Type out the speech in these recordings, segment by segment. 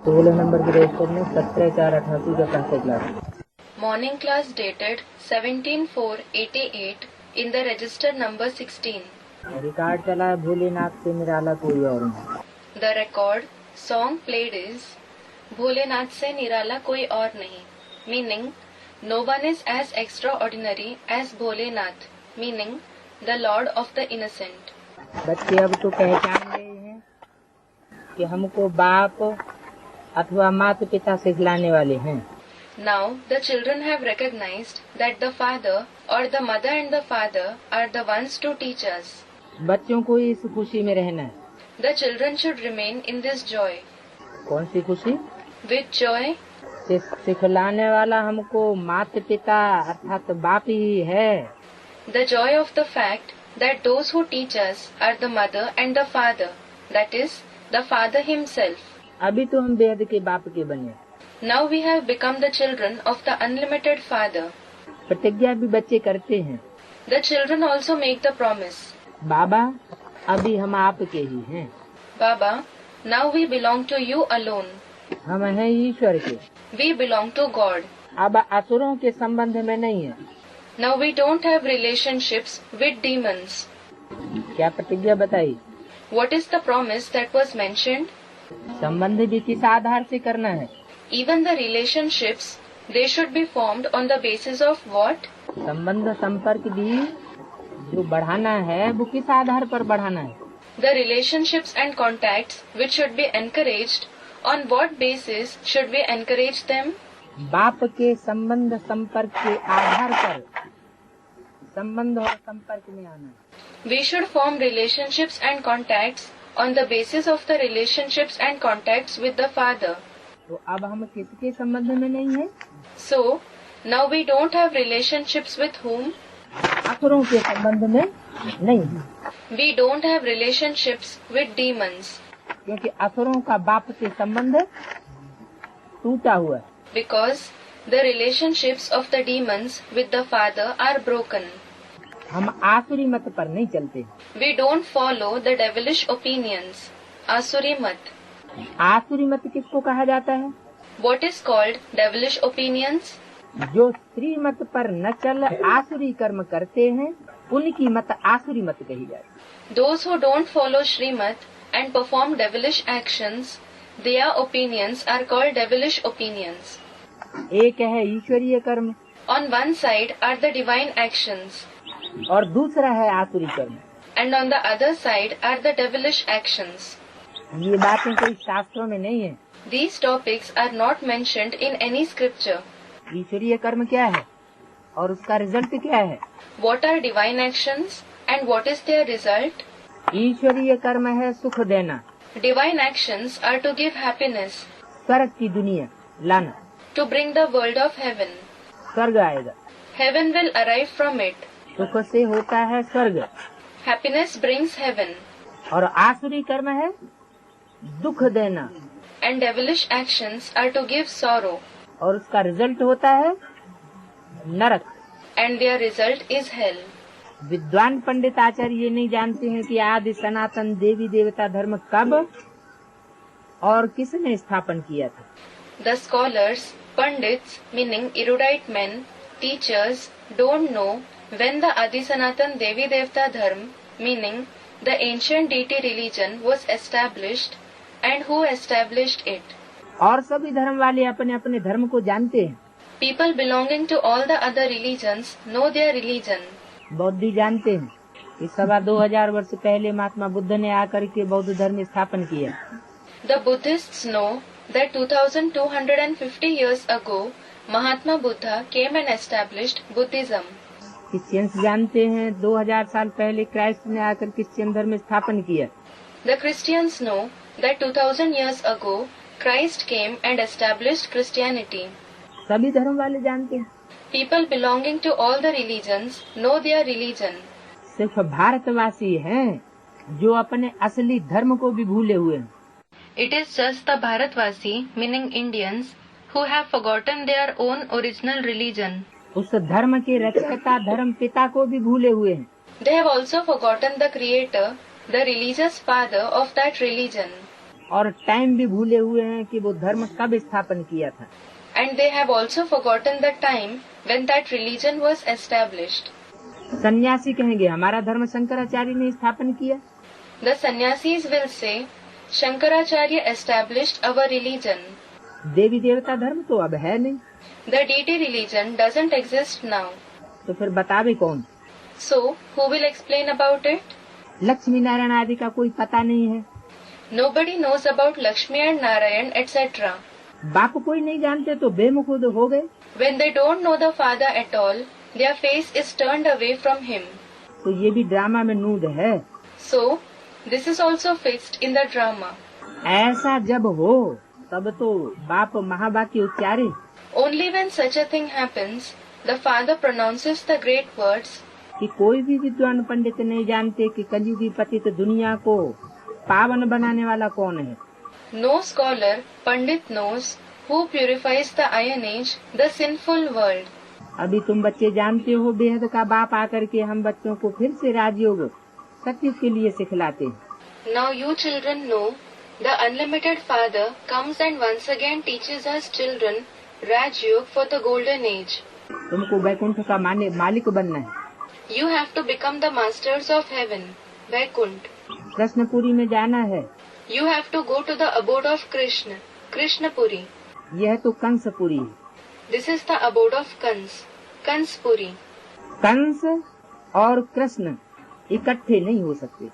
16 number के register में 17/4/88 का पहला class. Morning class dated 17/4/88 in the register number 16. Record चला है भोलेनाथ से निराला कोई और नहीं। The record song played is Bholenath से निराला कोई और नहीं, meaning no one is as extraordinary as Bholenath, meaning the Lord of the innocent. बच्चे अब तो पहचान गए हैं कि हमको बाप अथवा माता पिता सिखलाने वाले हैं। Now the children have recognized that the father or the mother and the father are the ones to teach us. बच्चों को इस खुशी में रहना है। The children should remain in this joy. कौन सी खुशी? With joy, सिखलाने वाला हमको माता पिता अर्थात बाप ही है। the joy of the fact that those who teach us are the mother and the father, that is, the father himself. अभी तो हम बेहद के बाप के बने। Now we have become the children of the unlimited father. प्रतिज्ञा भी बच्चे करते हैं। The children also make the promise. बाबा अभी हम आपके ही हैं। Baba, now we belong to you alone. हम हैं ईश्वर के। We belong to God. अब असुरों के संबंध में नहीं है। Now we don't have relationships with demons. क्या प्रतिज्ञा बताई? What is the promise that was mentioned? संबंध भी किस आधार से करना है? Even the relationships, they should be formed on the basis of what? संबंध संपर्क भी जो बढ़ाना है वो किस आधार पर बढ़ाना है? The relationships and contacts which should be encouraged, on what basis should we encourage them? बाप के संबंध संपर्क के आधार पर संबंध और संपर्क में आना है। We should form relationships and contacts on the basis of the relationships and contacts with the Father. तो अब हम किसके संबंध में नहीं है? So, now we don't have relationships with whom? असुरों के संबंध में नहीं है, We don't have relationships with demons, क्योंकि असुरों का बाप से संबंध टूटा हुआ है। because the relationships of the demons with the Father are broken. हम आसुरी मत पर नहीं चलते। We don't follow the devilish opinions. Asuri mat. आसुरी मत किसको कहा जाता है? What is called devilish opinions? जो स्त्री मत पर न चल आसुरी कर्म करते हैं उनकी मत आसुरी मत कही जाती है। Those who don't follow Srimat and perform devilish actions, their opinions are called devilish opinions. एक है ईश्वरीय कर्म On one side are the divine actions, और दूसरा है आसुरी कर्म। and on the other side are the devilish actions. ये बातें कोई शास्त्रों में नहीं है। These topics are not mentioned in any scripture. ईश्वरीय कर्म क्या है और उसका रिजल्ट क्या है? What are divine actions and what is their result? ईश्वरीय कर्म है सुख देना, Divine actions are to give happiness, स्वर्ग की दुनिया लाना। to bring the world of heaven. स्वर्ग आएगा, Heaven will arrive from it. सुख से होता है स्वर्ग। Happiness brings heaven, और आसुरी कर्म है दुख देना and devilish actions are to give sorrow, और उसका रिजल्ट होता है नरक। and their result is hell. विद्वान पंडित आचार्य ये नहीं जानते हैं कि आदि सनातन देवी देवता धर्म कब और किसने स्थापन किया था। The scholars, pandits, meaning erudite men, teachers, don't know when the Adi Sanatan Devi Devta Dharma, meaning the ancient deity religion, was established and who established it. और सभी धर्म वाले अपने अपने धर्म को जानते हैं। People belonging to all the other religions know their religion. बौद्धी जानते हैं कि 22,000 वर्ष पहले महात्मा बुद्ध ने आकर के बौद्ध धर्म स्थापन किया। The Buddhists know that 2250 years ago, Mahatma Buddha came and established Buddhism. Christians जानते हैं 2000 साल पहले क्राइस्ट ने आकर क्रिश्चियन धर्म स्थापन किया। The Christians know that 2000 years ago, Christ came and established Christianity. सभी धर्म वाले जानते हैं। People belonging to all the religions know their religion. सिर्फ भारतवासी हैं जो अपने असली धर्म को भी भूले हुए हैं। It is just the Bharatvasi, meaning Indians, who have forgotten their own original religion. उस धर्म के रचयिता धर्म पिता को भी भूले हुए हैं। They have also forgotten the creator, the religious father of that religion. और टाइम भी भूले हुए हैं कि वो धर्म कब स्थापन किया था। And they have also forgotten the time when that religion was established. सन्यासी कहेंगे हमारा धर्म शंकराचार्य ने स्थापन किया। The sannyasis will say, Shankaracharya established our religion. देवी देवता धर्म तो अब है नहीं, The deity religion doesn't exist now. तो फिर बतावे कौन? So, who will explain about it? Lakshmi Narayan आदि का कोई पता नहीं है, Nobody knows about Lakshmi and Narayan, etc. बाप कोई नहीं जानते तो बेमुख हो गए। When they don't know the father at all, their face is turned away from him. तो ये भी ड्रामा में नूद है। So, this is also fixed in the drama. ऐसा जब हो तब तो बाप महावाक्य उच्चारे। Only when such a thing happens, the father pronounces the great words, कि कोई भी विद्वान पंडित नहीं जानते कि कलयुगी पतित दुनिया को पावन बनाने वाला कौन है। No scholar, Pandit knows who purifies the iron age, the sinful world. अभी तुम बच्चे जानते हो बेहद का बाप आकर के हम बच्चों को फिर से राजयोग सत्युग के लिए सिखलाते हैं। Now you children know, the unlimited father comes and once again teaches us children Raj Yoga for the golden age. तुमको वैकुंठ का मालिक बनना है। You have to become the masters of heaven, Vaikunt. Krishnapuri में जाना है। You have to go to the abode of Krishna, Krishnapuri. यह तो कंसपुरी है। This is the abode of Kans, Kanspuri. Kans और कृष्ण इकट्ठे नहीं हो सकते।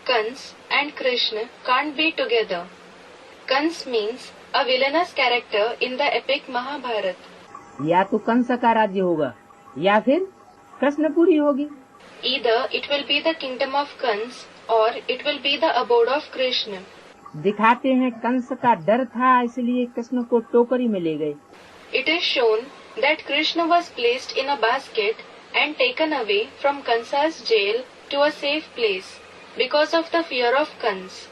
Kans and Krishna can't be together. Kans means a villainous character in the epic Mahabharata. या तो कंस का राज्य होगा या फिर कृष्णपुरी होगी। Either it will be the kingdom of Kans or it will be the abode of Krishna. दिखाते हैं कंस का डर था इसलिए कृष्ण को टोकरी में ले गए। It is shown that Krishna was placed in a basket and taken away from Kansa's jail to a safe place because of the fear of Kans.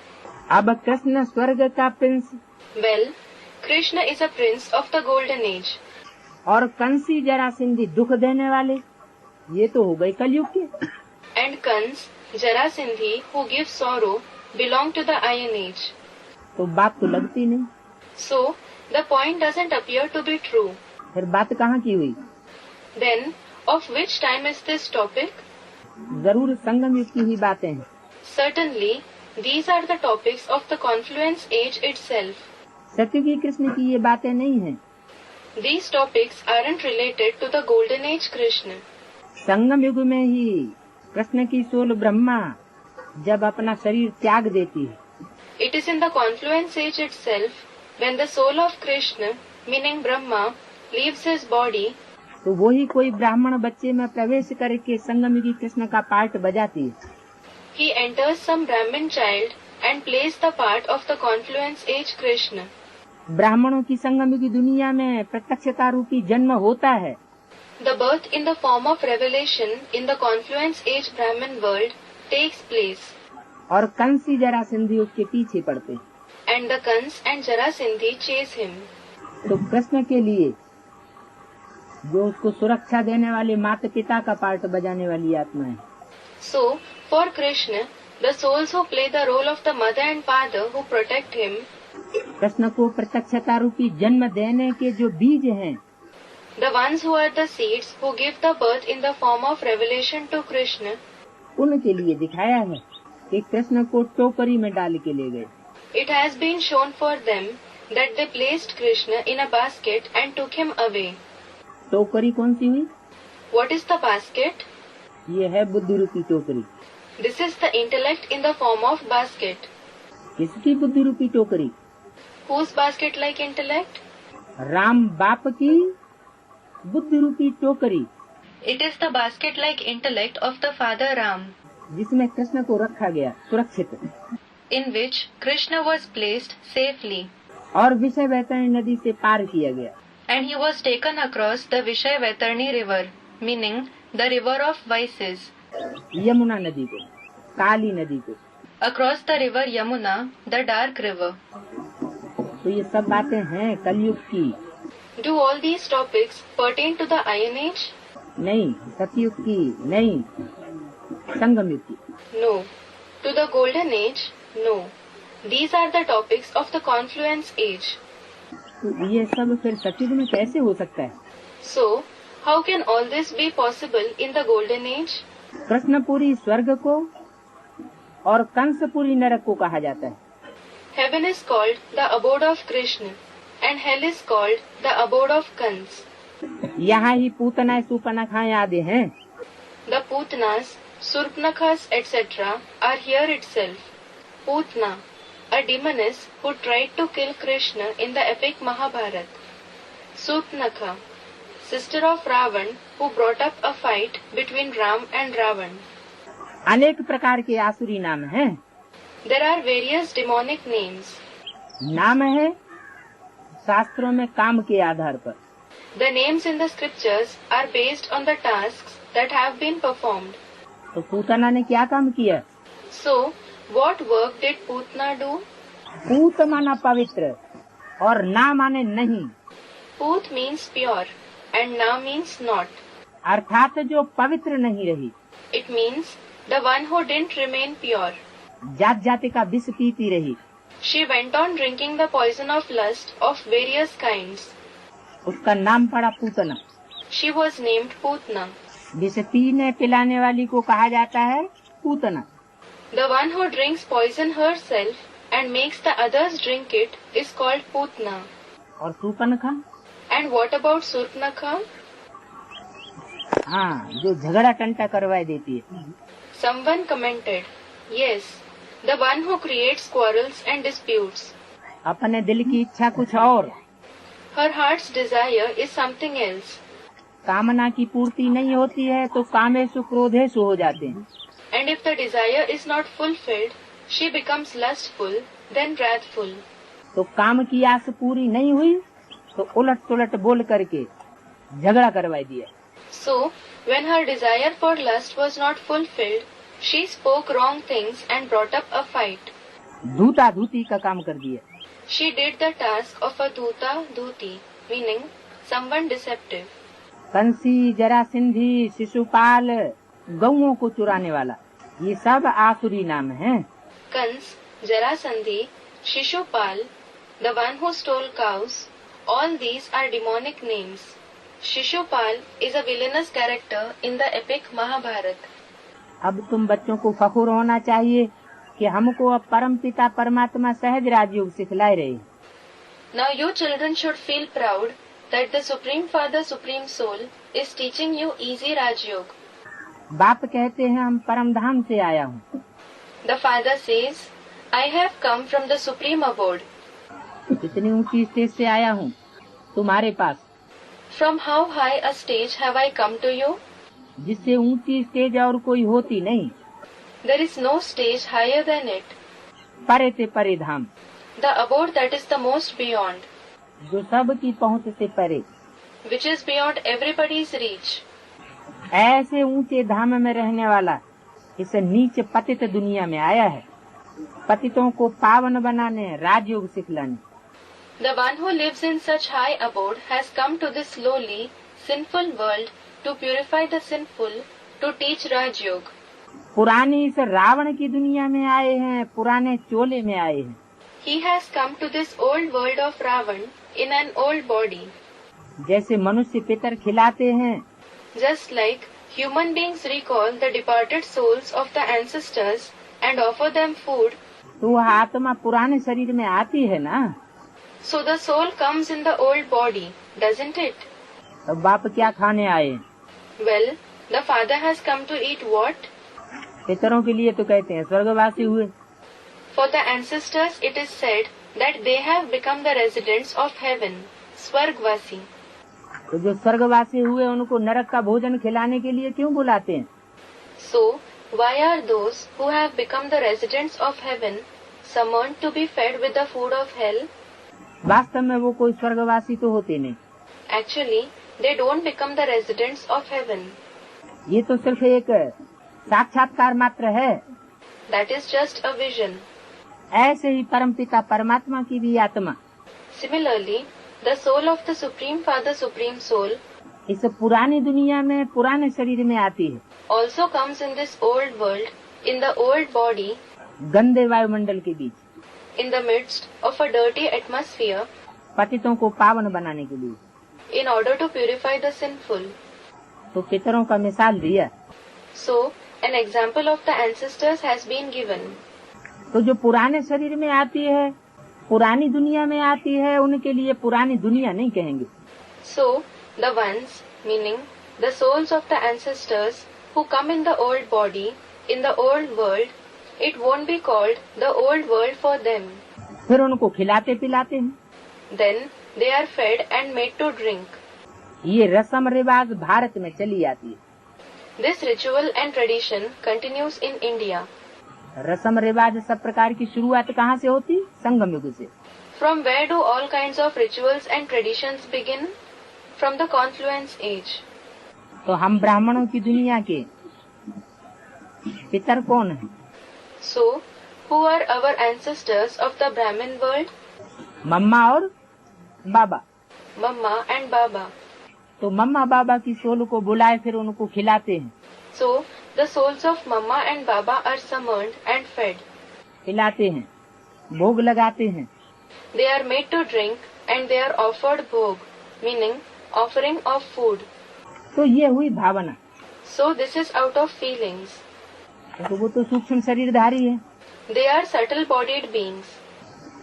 अब कृष्ण स्वर्ग का Prince Well, Krishna is a prince of the golden age. और कंसी जरासंधी दुख देने वाले, ये तो हो गए कलयुग के। And Kans, Jarasindhi, who gives sorrow, belong to the iron age. तो बात तो लगती नहीं। So, the point doesn't appear to be true. फिर बात कहाँ की हुई? Then, of which time is this topic? जरूर संगम युग की ही बातें हैं। Certainly, these are the topics of the confluence age itself. सत्युगी Krishna की ये बातें नहीं हैं। These topics aren't related to the golden age Krishna. संगम युग में ही कृष्ण की सोल ब्रह्मा जब अपना शरीर त्याग देती है। It is in the confluence age itself when the soul of Krishna, meaning Brahma, leaves his body. तो वही कोई ब्राह्मण बच्चे में प्रवेश करके संगम युगी कृष्ण का पार्ट बजाती है। He enters some Brahmin child and plays the part of the confluence age Krishna. ब्राह्मणों की संगम युगी दुनिया में प्रत्यक्षता रूपी जन्म होता है। The birth in the form of revelation in the confluence age Brahmin world takes place. और कंसी जरासंधी उसके पीछे पड़ते हैं। And the Kans and Jarasindhi chase him. तो कृष्ण के लिए जो उसको सुरक्षा देने वाले माता पिता का पार्ट बजाने वाली आत्मा है। So, for Krishna, the souls who play the role of the mother and father who protect him, Krishna को प्रत्यक्षता रूपी जन्म देने के जो बीज हैं, the ones who are the seeds who give the birth in the form of revelation to Krishna, उनके लिए दिखाया है कि कृष्ण को टोकरी में डाल के ले गए। it has been shown for them that they placed Krishna in a basket and took him away. टोकरी कौन सी हुई? What is the basket? ये है बुद्धि रूपी टोकरी। This is the intellect in the form of basket. किसकी बुद्धि रूपी टोकरी? Whose basket-like intellect? राम बाप की बुद्धि रूपी टोकरी, It is the basket-like intellect of the father Ram, जिसमें कृष्ण को रखा गया सुरक्षित, in which Krishna was placed safely, और विषय वैतरणी नदी से पार किया गया। and he was taken across the Vishay Vaitarni river, meaning the river of vices, Yamuna नदी को, काली नदी को। across the river Yamuna, the dark river. तो ये सब बातें हैं कलयुग की। Do all these topics pertain to the Iron Age? नहीं, सतयुग की नहीं, संगम युग की। No. To the Golden Age? No. These are the topics of the confluence age. तो ये सब फिर सतयुग में कैसे हो सकता है? So, how can all this be possible in the golden age? Krishnapuri स्वर्ग को और कंसपुरी नरक को कहा जाता है। Heaven is called the abode of Krishna and hell is called the abode of Kans. यहाँ ही पूतना सुपनखाएं आदि हैं। The Putnas, Surpnakhas, etc. are here itself. Putna, a demoness who tried to kill Krishna in the epic Mahabharata. Surpnakha, sister of Ravan, who brought up a fight between Ram and Ravan. अनेक प्रकार के आसुरी नाम हैं। There are various demonic names. नाम है शास्त्रों में काम के आधार पर। The names in the scriptures are based on the tasks that have been performed. तो पूतना ने क्या काम किया? So, what work did Putna do? पूत माना पवित्र और ना माने नहीं, Put means pure and Na means not. अर्थात जो पवित्र नहीं रही, It means the one who didn't remain pure. जात जाति का विष पीती रही, She went on drinking the poison of lust of various kinds. उसका नाम पड़ा Putana. She was named Putna. जिसे पीने पिलाने वाली को कहा जाता है Putana. The one who drinks poison herself and makes the others drink it is called Putna. और Supnakha? And what about Surpnakha? हाँ, जो झगड़ा टंटा करवा देती है। Someone commented, yes, the one who creates quarrels and disputes. अपने दिल की इच्छा कुछ और, Her heart's desire is something else. कामना की पूर्ति नहीं होती है तो कामेषु क्रोधेषु हो जाते हैं। And if the desire is not fulfilled, she becomes lustful, then wrathful. तो काम की आस पूरी नहीं हुई तो उलट सुलट बोल करके झगड़ा करवा दिया। So, when her desire for lust was not fulfilled, she spoke wrong things and brought up a fight. धूता धूती का काम कर दिया। She did the task of a dhuta dhuti, meaning someone deceptive. Kansi, जरासिंधी, Shishupal, गौओं को चुराने वाला, ये सब आसुरी नाम हैं। Kans, Jarasandhi, Shishupal, the one who stole cows, all these are demonic names. Shishupal is a villainous character in the epic Mahabharata. अब तुम बच्चों को फखुर होना चाहिए कि हमको अब परम पिता परमात्मा सहज राजयोग सिखलाए रहे। Now you children should feel proud that the Supreme Father, Supreme Soul is teaching you easy Raj Yoga. बाप कहते हैं हम परम धाम से आया हूँ। The Father says, I have come from the Supreme Abode. कितनी ऊंची स्टेज से आया हूँ तुम्हारे पास, From how high a stage have I come to you? जिससे ऊंची स्टेज और कोई होती नहीं। There is no stage higher than it. परे से परे धाम, The abode that is the most beyond, जो सब की पहुँच से परे। which is beyond everybody's reach. ऐसे ऊंचे धाम में रहने वाला इस नीच पतित दुनिया में आया है, पतितों को पावन बनाने, राजयोग सिखलाने। The one who lives in such high abode has come to this lowly, sinful world to purify the sinful, to teach Raj Yoga. पुरानी इस रावण की दुनिया में आए हैं, पुराने चोले में आए हैं। He has come to this old world of Ravan in an old body. जैसे मनुष्य पितर खिलाते हैं, Just like human beings recall the departed souls of the ancestors and offer them food, तो वह आत्मा पुराने शरीर में आती है ना। so the soul comes in the old body, doesn't it? तो बाप क्या खाने आए? Well, the Father has come to eat what? पितरों के लिए तो कहते हैं स्वर्गवासी हुए। For the ancestors it is said that they have become the residents of heaven, Swargvasi. तो जो स्वर्गवासी हुए उनको नरक का भोजन खिलाने के लिए क्यों बुलाते हैं? So, why are those who have become the residents of heaven summoned to be fed with the food of hell? वास्तव में वो कोई स्वर्गवासी तो होते नहीं। Actually, they don't become the residents of heaven. ये तो सिर्फ एक साक्षात्कार मात्र है। That is just a vision. ऐसे ही परमपिता परमात्मा की भी आत्मा Similarly, the soul of the Supreme Father, Supreme Soul, इस पुरानी दुनिया में पुराने शरीर में आती है, also comes in this old world, in the old body, गंदे वायुमंडल के बीच। in the midst of a dirty atmosphere पतितों को पावन बनाने के लिए, in order to purify the sinful. तो पितरों का मिसाल दिया। So, an example of the ancestors has been given. तो जो पुराने शरीर में आती है, पुरानी दुनिया में आती है, उनके लिए पुरानी दुनिया नहीं कहेंगे। So, the ones, meaning the souls of the ancestors who come in the old body, in the old world, it won't be called the old world for them. फिर उनको खिलाते पिलाते हैं। Then they are fed and made to drink. ये रस्म रिवाज भारत में चली आती है। This ritual and tradition continues in India. रस्म रिवाज सब प्रकार की शुरुआत कहाँ से होती? संगम युग से। From where do all kinds of rituals and traditions begin? From the confluence age. तो हम ब्राह्मणों की दुनिया के पितर कौन है? So, who are our ancestors of the Brahmin world? मम्मा और बाबा। Mamma and Baba. तो मम्मा बाबा की सोल को बुलाए, फिर उनको खिलाते हैं। So, the souls of Mamma and Baba are summoned and fed. खिलाते हैं, भोग लगाते हैं। They are made to drink and they are offered bhog, meaning offering of food. तो ये हुई भावना। So, this is out of feelings. तो वो तो सूक्ष्म शरीरधारी है। They are subtle bodied beings.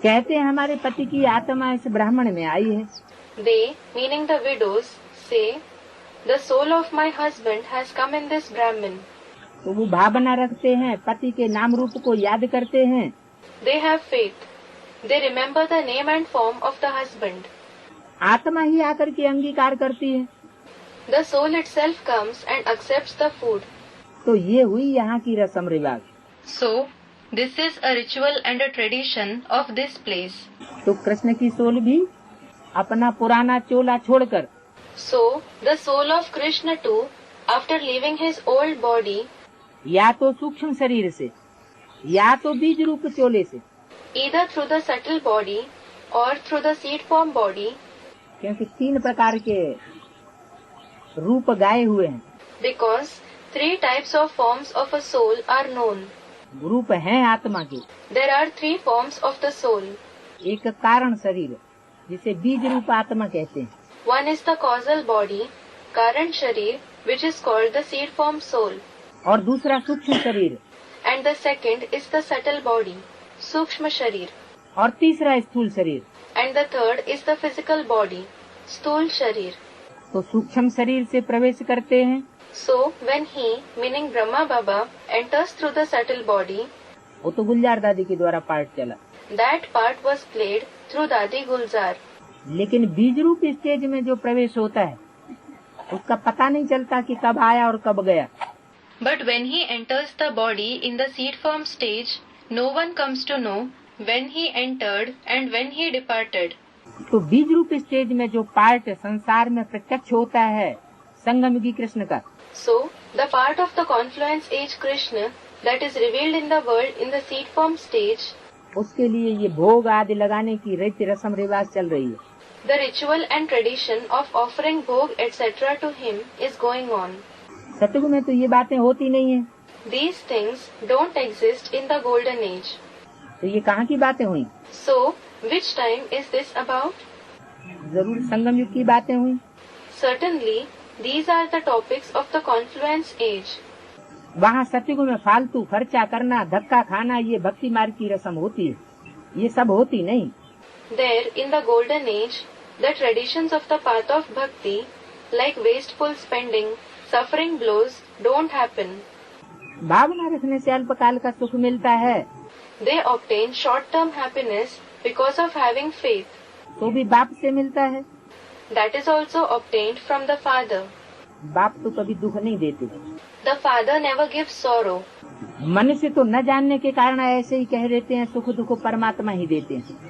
कहते हैं हमारे पति की आत्मा इस ब्राह्मण में आई है। They, meaning the widows, say, the soul of my husband has come in this Brahmin. तो वो भावना रखते हैं, पति के नाम रूप को याद करते हैं। They have faith. They remember the name and form of the husband. आत्मा ही आकर के अंगीकार करती है। The soul itself comes and accepts the food. तो ये हुई यहाँ की रस्म रिवाज। So, this is a ritual and a tradition of this place. तो कृष्ण की सोल भी अपना पुराना चोला छोड़कर, So, the soul of Krishna too, after leaving his old body, या तो सूक्ष्म शरीर से या तो बीज रूप चोले से, either through the subtle body or through the seed form body, क्योंकि 3 प्रकार के रूप गाए हुए हैं। because 3 types of forms of a soul are known. रूप हैं आत्मा के। There are 3 forms of the soul. एक कारण शरीर, जिसे बीज रूप आत्मा कहते हैं। One is the causal body, Karan Sharir, which is called the seed form soul. और दूसरा सूक्ष्म शरीर, And the second is the subtle body, Sukshma Sharir. और तीसरा स्थूल शरीर। And the third is the physical body, Sthul Sharir. तो सूक्ष्म शरीर से प्रवेश करते हैं। So, when he, meaning Brahma Baba, enters through the subtle body, वो तो गुलजार दादी के द्वारा पार्ट चला। that part was played through Dadi Gulzar. लेकिन बीज रूप स्टेज में जो प्रवेश होता है, उसका पता नहीं चलता कि कब आया और कब गया। But when he enters the body in the seed form stage, no one comes to know when he entered and when he departed. तो बीज रूप स्टेज में जो पार्ट संसार में प्रत्यक्ष होता है, संगम युगी कृष्ण का, So, the part of the confluence age Krishna that is revealed in the world in the seed form stage, उसके लिए ये भोग आदि लगाने की रीति रस्म रिवाज चल रही है। the ritual and tradition of offering bhog etc. to him is going on. सतयुग में तो ये बातें होती नहीं है। These things don't exist in the golden age. तो ये कहाँ की बातें हुई? So, which time is this about? जरूर संगम युग की बातें हुई। Certainly, these are the topics of the confluence age. वहाँ सतयुग में फालतू खर्चा करना, धक्का खाना, ये भक्ति मार्ग की रस्म होती है। ये सब होती नहीं। There, in the golden age, the traditions of the path of bhakti, like wasteful spending, suffering blows, don't happen. भावना रखने से अल्पकाल का सुख मिलता है, They obtain short-term happiness because of having faith. तो भी बाप से मिलता है। That is also obtained from the father. बाप तो कभी दुख नहीं देते। The father never gives sorrow. मनुष्य तो न जानने के कारण ऐसे ही कह देते हैं, सुख दुख परमात्मा ही देते हैं।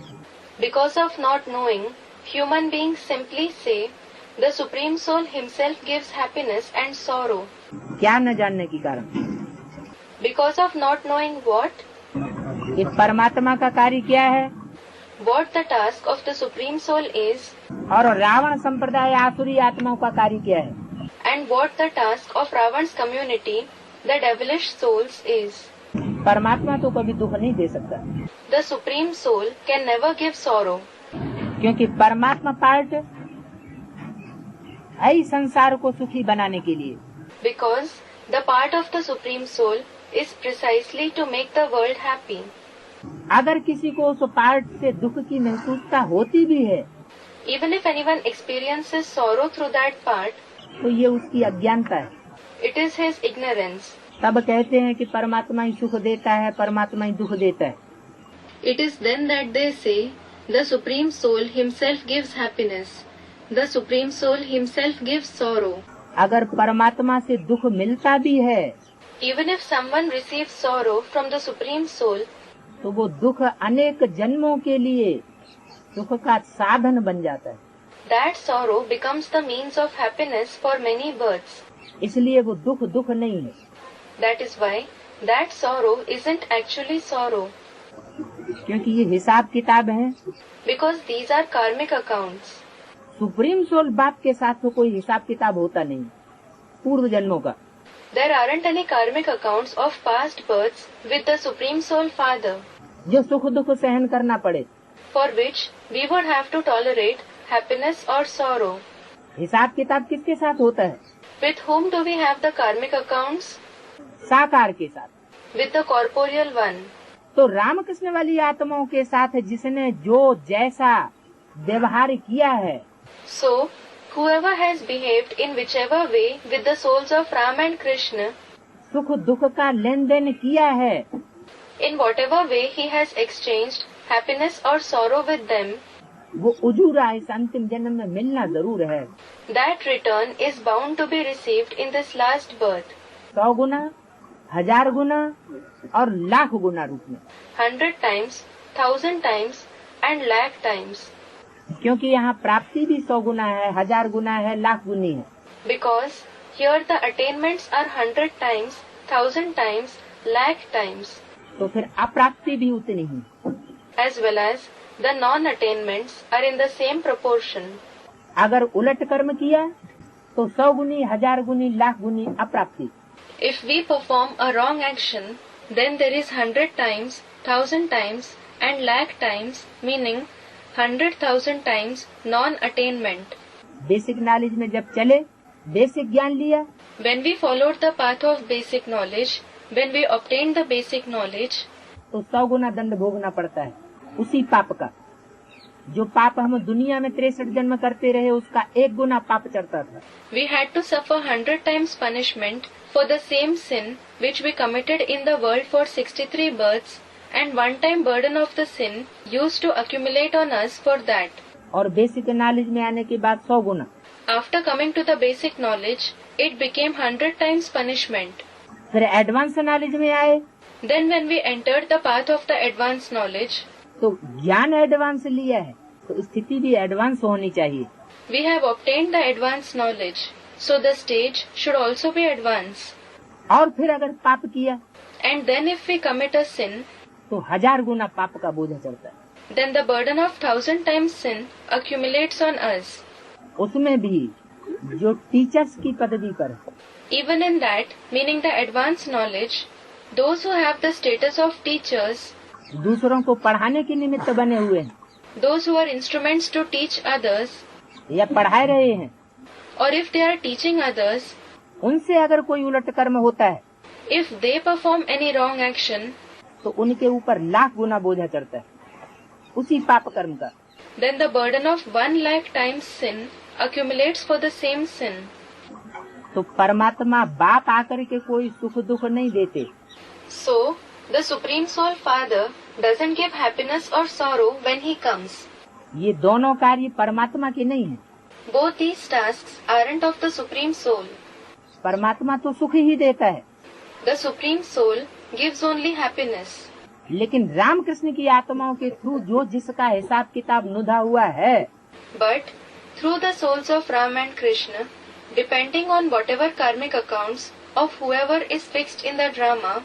Because of not knowing, human beings simply say, the Supreme Soul himself gives happiness and sorrow. क्या न जानने के कारण? Because of not knowing what? ये परमात्मा का कार्य क्या है, What the task of the Supreme Soul is, और रावण संप्रदाय आसुरी आत्माओं का कार्य क्या है। and what the task of Ravan's community, the devilish souls, is. परमात्मा तो कभी दुख नहीं दे सकता, The Supreme Soul can never give sorrow, क्योंकि परमात्मा पार्ट है इस संसार को सुखी बनाने के लिए। because the part of the Supreme Soul is precisely to make the world happy. अगर किसी को उस पार्ट से दुख की महसूसता होती भी है Even if anyone experiences sorrow through that part, तो ये उसकी अज्ञानता है। it is his ignorance. तब कहते हैं कि परमात्मा ही सुख देता है, परमात्मा ही दुख देता है। It is then that they say, the Supreme Soul himself gives happiness. The Supreme Soul himself gives sorrow. अगर परमात्मा से दुख मिलता भी है Even if someone receives sorrow from the Supreme Soul, तो वो दुख अनेक जन्मों के लिए सुख का साधन बन जाता है, that sorrow becomes the means of happiness for many births. इसलिए वो दुख नहीं है। That is why that sorrow isn't actually sorrow, क्योंकि ये हिसाब किताब है। because these are karmic accounts. Supreme soul बाप के साथ तो कोई हिसाब किताब होता नहीं पूर्व जन्मों का। There aren't any karmic accounts of past births with the Supreme Soul Father, जो सुख दुख सहन करना पड़े, for which we would have to tolerate happiness or sorrow. हिसाब किताब किसके साथ होता है? With whom do we have the karmic accounts? साकार के साथ। With the corporeal one. तो रामकृष्ण वाली आत्माओं के साथ जिसने जो जैसा व्यवहार किया है, So, whoever has behaved in whichever way with the souls of Ram and Krishna, सुख दुख का लेन देन किया है, in whatever way he has exchanged happiness or sorrow with them, वो उजूरा इस अंतिम जन्म में मिलना जरूर है। that return is bound to be received in this last birth, 100 गुना, 1000 गुना और लाख गुना रूप में, 100 times, 1000 times and lakh times. क्योंकि यहाँ प्राप्ति भी 100 गुना है, 1000 गुना है, लाख गुनी है। Because here the attainments are 100 times, 1000 times, lakh times, तो फिर अप्राप्ति भी उतनी ही। as well as the non-attainments are in the same proportion. अगर उलट कर्म किया तो 100 गुनी, 1000 गुनी, लाख गुनी अप्राप्ति। If we perform a wrong action, then there is 100 times, 1000 times and lakh times, meaning 100,000 times non-attainment. Basic knowledge में जब चले, बेसिक ज्ञान लिया, When we followed the path of basic knowledge, when we obtained the basic knowledge, तो 100 गुना दंड भोगना पड़ता है उसी पाप का। जो पाप हम दुनिया में 63 जन्म करते रहे, उसका 1 गुना पाप चढ़ता था। we had to suffer 100 times punishment for the same sin which we committed in the world for 63 births, and one-time burden of the sin used to accumulate on us for that. और basic knowledge में आने के बाद 100 गुना। After coming to the basic knowledge, it became 100 times punishment. फिर advance knowledge में आए Then when we entered the path of the advanced knowledge, तो ज्ञान एडवांस लिया है, तो स्थिति भी एडवांस होनी चाहिए। we have obtained the advanced knowledge, so the stage should also be advanced. और फिर अगर पाप किया And then if we commit a sin, तो 1000 गुना पाप का बोझ चढ़ता है। then the burden of 1000 times sin accumulates on us. उसमें भी जो टीचर्स की पदवी पर है, Even in that, meaning the advanced knowledge, those who have the status of teachers, दूसरों को पढ़ाने के निमित्त बने हुए हैं those who are instruments to teach others, या पढ़ा रहे हैं, or if they are teaching others, उनसे अगर कोई उलट कर्म होता है if they perform any wrong action, तो उनके ऊपर लाख गुना बोझा चढ़ता है उसी पाप कर्म का। then the burden of 1 lakh times sin accumulates for the same sin. तो परमात्मा बाप आकर के कोई सुख दुख नहीं देते। So, the Supreme Soul Father doesn't give happiness or sorrow when he comes. ये दोनों कार्य परमात्मा के नहीं है। Both these tasks aren't of the Supreme Soul. परमात्मा तो सुख ही देता है, The Supreme Soul gives only happiness. लेकिन रामकृष्ण की आत्माओं के थ्रू जो जिसका हिसाब किताब नुधा हुआ है, But through the souls of Ram and Krishna, depending on whatever karmic accounts of whoever is fixed in the drama,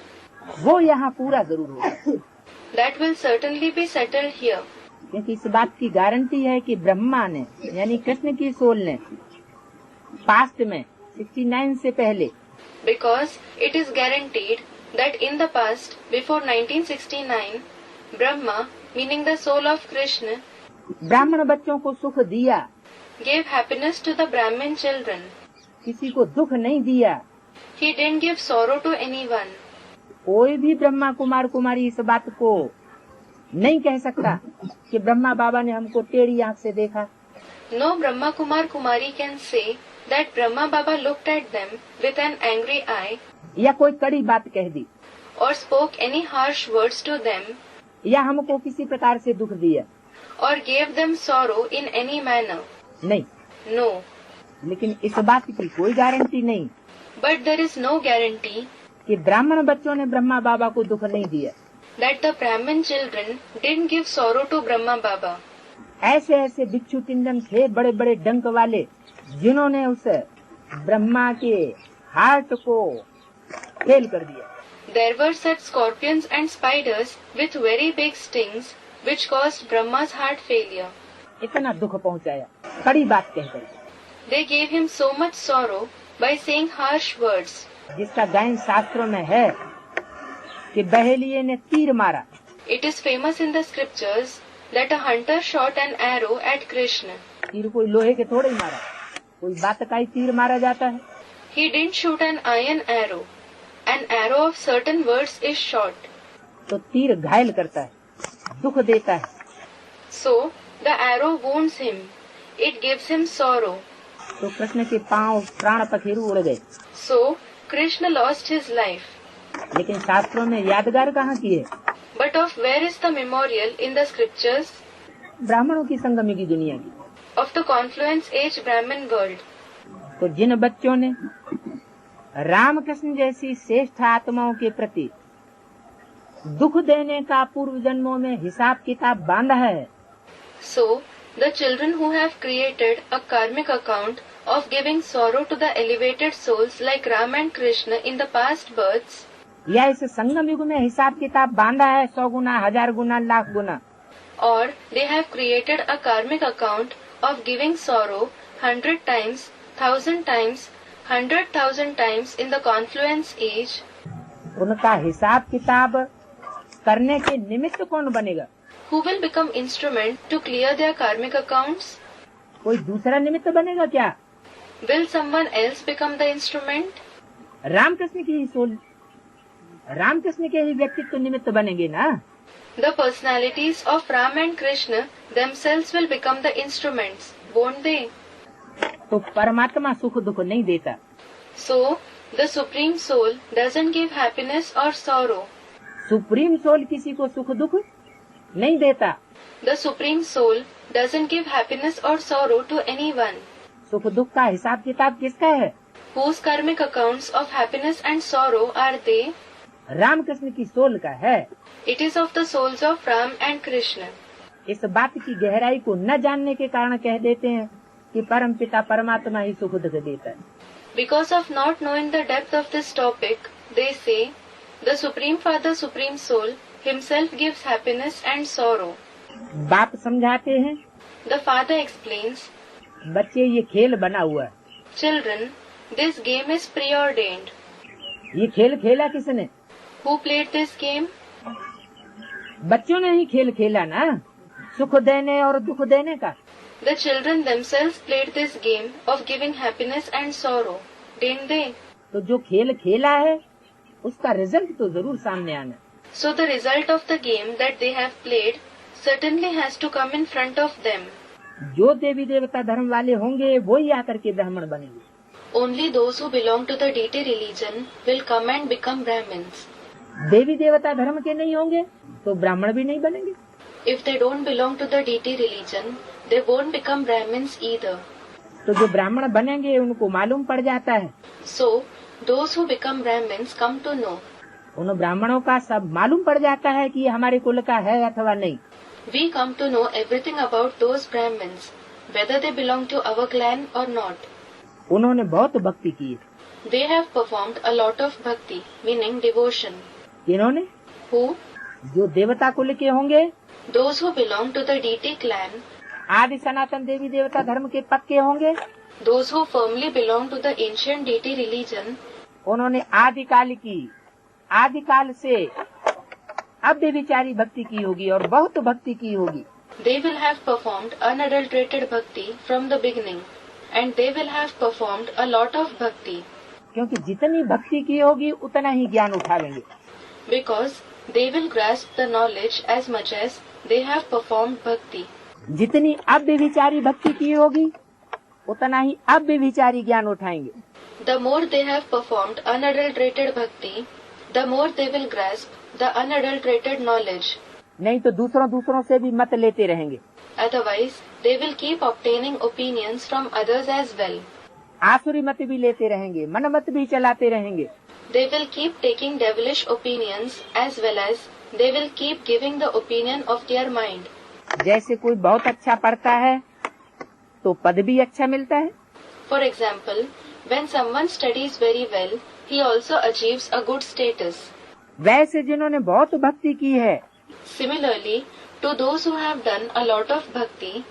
वो यहाँ पूरा जरूर होगा। that will certainly be settled here. क्योंकि इस बात की गारंटी है कि ब्रह्मा ने यानी कृष्ण की सोल ने पास्ट में 69 से पहले Because it is guaranteed that in the past, before 1969, Brahma, meaning the soul of Krishna, ब्राह्मण बच्चों को सुख दिया, gave happiness to the Brahmin children. किसी को दुख नहीं दिया। He didn't give sorrow to anyone. कोई भी ब्रह्मा कुमार कुमारी इस बात को नहीं कह सकता कि ब्रह्मा बाबा ने हमको टेढ़ी आंख से देखा। No Brahma Kumar Kumari can say that Brahma Baba looked at them with an angry eye या कोई कड़ी बात कह दी, or spoke any harsh words to them या हमको किसी प्रकार से दुख दिया। or gave them sorrow in any manner. नहीं, No. लेकिन इस बात की कोई गारंटी नहीं But there is no guarantee कि ब्राह्मण बच्चों ने ब्रह्मा बाबा को दुख नहीं दिया। that the Brahmin children didn't give sorrow to Brahma Baba. ऐसे ऐसे बिच्छू टिंडन थे, बड़े बड़े डंक वाले, जिन्होंने उस ब्रह्मा के हार्ट को फेल कर दिया। There were such scorpions and spiders with very big stings which caused Brahma's heart failure. इतना दुख पहुंचाया कड़ी बात कहकर, They gave him so much sorrow by saying harsh words. जिसका गायन शास्त्रों में है कि बहेलिये ने तीर मारा। It is famous in the scriptures that a hunter shot an arrow at Krishna. तीर कोई लोहे के थोड़े ही मारा, कोई बात का ही तीर मारा जाता है। He didn't shoot an iron arrow. An arrow of certain words is shot. तो तीर घायल करता है, दुख देता है। So the arrow wounds him. It gives him sorrow. तो कृष्ण के पांव प्राण पखेरु उड़ गए। So Krishna lost his life. लेकिन शास्त्रों में यादगार कहाँ की है? But of where is the memorial in the scriptures? ब्राह्मणों की संगम की दुनिया की। Of the confluence age Brahmin world. तो जिन बच्चों ने रामकृष्ण जैसी श्रेष्ठ आत्माओं के प्रति दुख देने का पूर्व जन्मों में हिसाब किताब बांधा है, So the children who have created a karmic account of giving sorrow to the elevated souls like Ram and Krishna in the past births, या इस संगम युग में हिसाब किताब बांधा है 100 गुना, 1000 गुना, लाख गुना, or they have created a karmic account of giving sorrow 100 times, 1000 times, 100,000 times in the confluence age, उनका हिसाब किताब करने के निमित्त कौन बनेगा? who will become instrument to clear their karmic accounts? कोई दूसरा निमित्त बनेगा क्या? Will someone else become the instrument? Ramakrishna की ही सोल, रामकृष्ण के ही व्यक्तित्व निमित्त बनेंगे ना। The personalities of Ram and Krishna themselves will become the instruments, won't they? तो परमात्मा सुख दुख नहीं देता। So, the Supreme Soul doesn't give happiness or sorrow. Supreme soul किसी को सुख दुख नहीं देता। The Supreme Soul doesn't give happiness or sorrow to anyone. सुख दुख का हिसाब किताब किसका है? Whose karmic accounts of happiness and sorrow are they? Ramakrishna की सोल का है। It is of the souls of Ram and Krishna. इस बात की गहराई को न जानने के कारण कह देते हैं कि परम पिता परमात्मा ही सुख दुख देता है। Because of not knowing the depth of this topic, they say, the Supreme Father, Supreme Soul, himself gives happiness and sorrow. बाप समझाते हैं, The father explains, बच्चे ये खेल बना हुआ है। Children, this game is preordained. ये खेल खेला किसने? Who played this game? बच्चों ने ही खेल खेला ना, सुख देने और दुख देने का। The children themselves played this game of giving happiness and sorrow, didn't they? तो जो खेल खेला है उसका रिजल्ट तो जरूर सामने आना। So the result of the game that they have played certainly has to come in front of them. जो देवी देवता धर्म वाले होंगे वो ही आकर के ब्राह्मण बनेंगे। Only those who belong to the deity religion will come and become Brahmins. देवी देवता धर्म के नहीं होंगे तो ब्राह्मण भी नहीं बनेंगे। If they don't belong to the deity religion, they won't become Brahmins either. तो जो ब्राह्मण बनेंगे उनको मालूम पड़ जाता है, So, those who become Brahmins come to know. उन ब्राह्मणों का सब मालूम पड़ जाता है कि ये हमारे कुल का है अथवा नहीं। We come to know everything about those Brahmins, whether they belong to our clan or not. उन्होंने बहुत भक्ति की। They have performed a lot of bhakti, meaning devotion. इन्होंने Who? जो देवता कुल के होंगे, Those who belong to the deity clan. आदि सनातन देवी देवता धर्म के पक्के होंगे, Those who firmly belong to the ancient deity religion. उन्होंने आदिकाल की आदिकाल से अव्यभिचारी भक्ति की होगी और बहुत भक्ति की होगी। They will have performed unadulterated bhakti from the beginning, and they will have performed a lot of bhakti. क्योंकि जितनी भक्ति की होगी उतना ही ज्ञान उठावेंगे। Because they will grasp the knowledge as much as they have performed bhakti. जितनी अव्यभिचारी भक्ति की होगी उतना ही अव्यभिचारी ज्ञान उठाएंगे। The more they have performed unadulterated bhakti, the more they will grasp the unadulterated knowledge. नहीं तो दूसरों से भी मत लेते रहेंगे। Otherwise, they will keep obtaining opinions from others as well. आसुरी मत भी लेते रहेंगे, मन मत भी चलाते रहेंगे। They will keep taking devilish opinions as well as they will keep giving the opinion of their mind. जैसे कोई बहुत अच्छा पढ़ता है तो पद भी अच्छा मिलता है। For example, when someone studies very well, he also achieves a good status. वैसे जिन्होंने बहुत भक्ति की है, Similarly, to those who have done a lot of bhakti,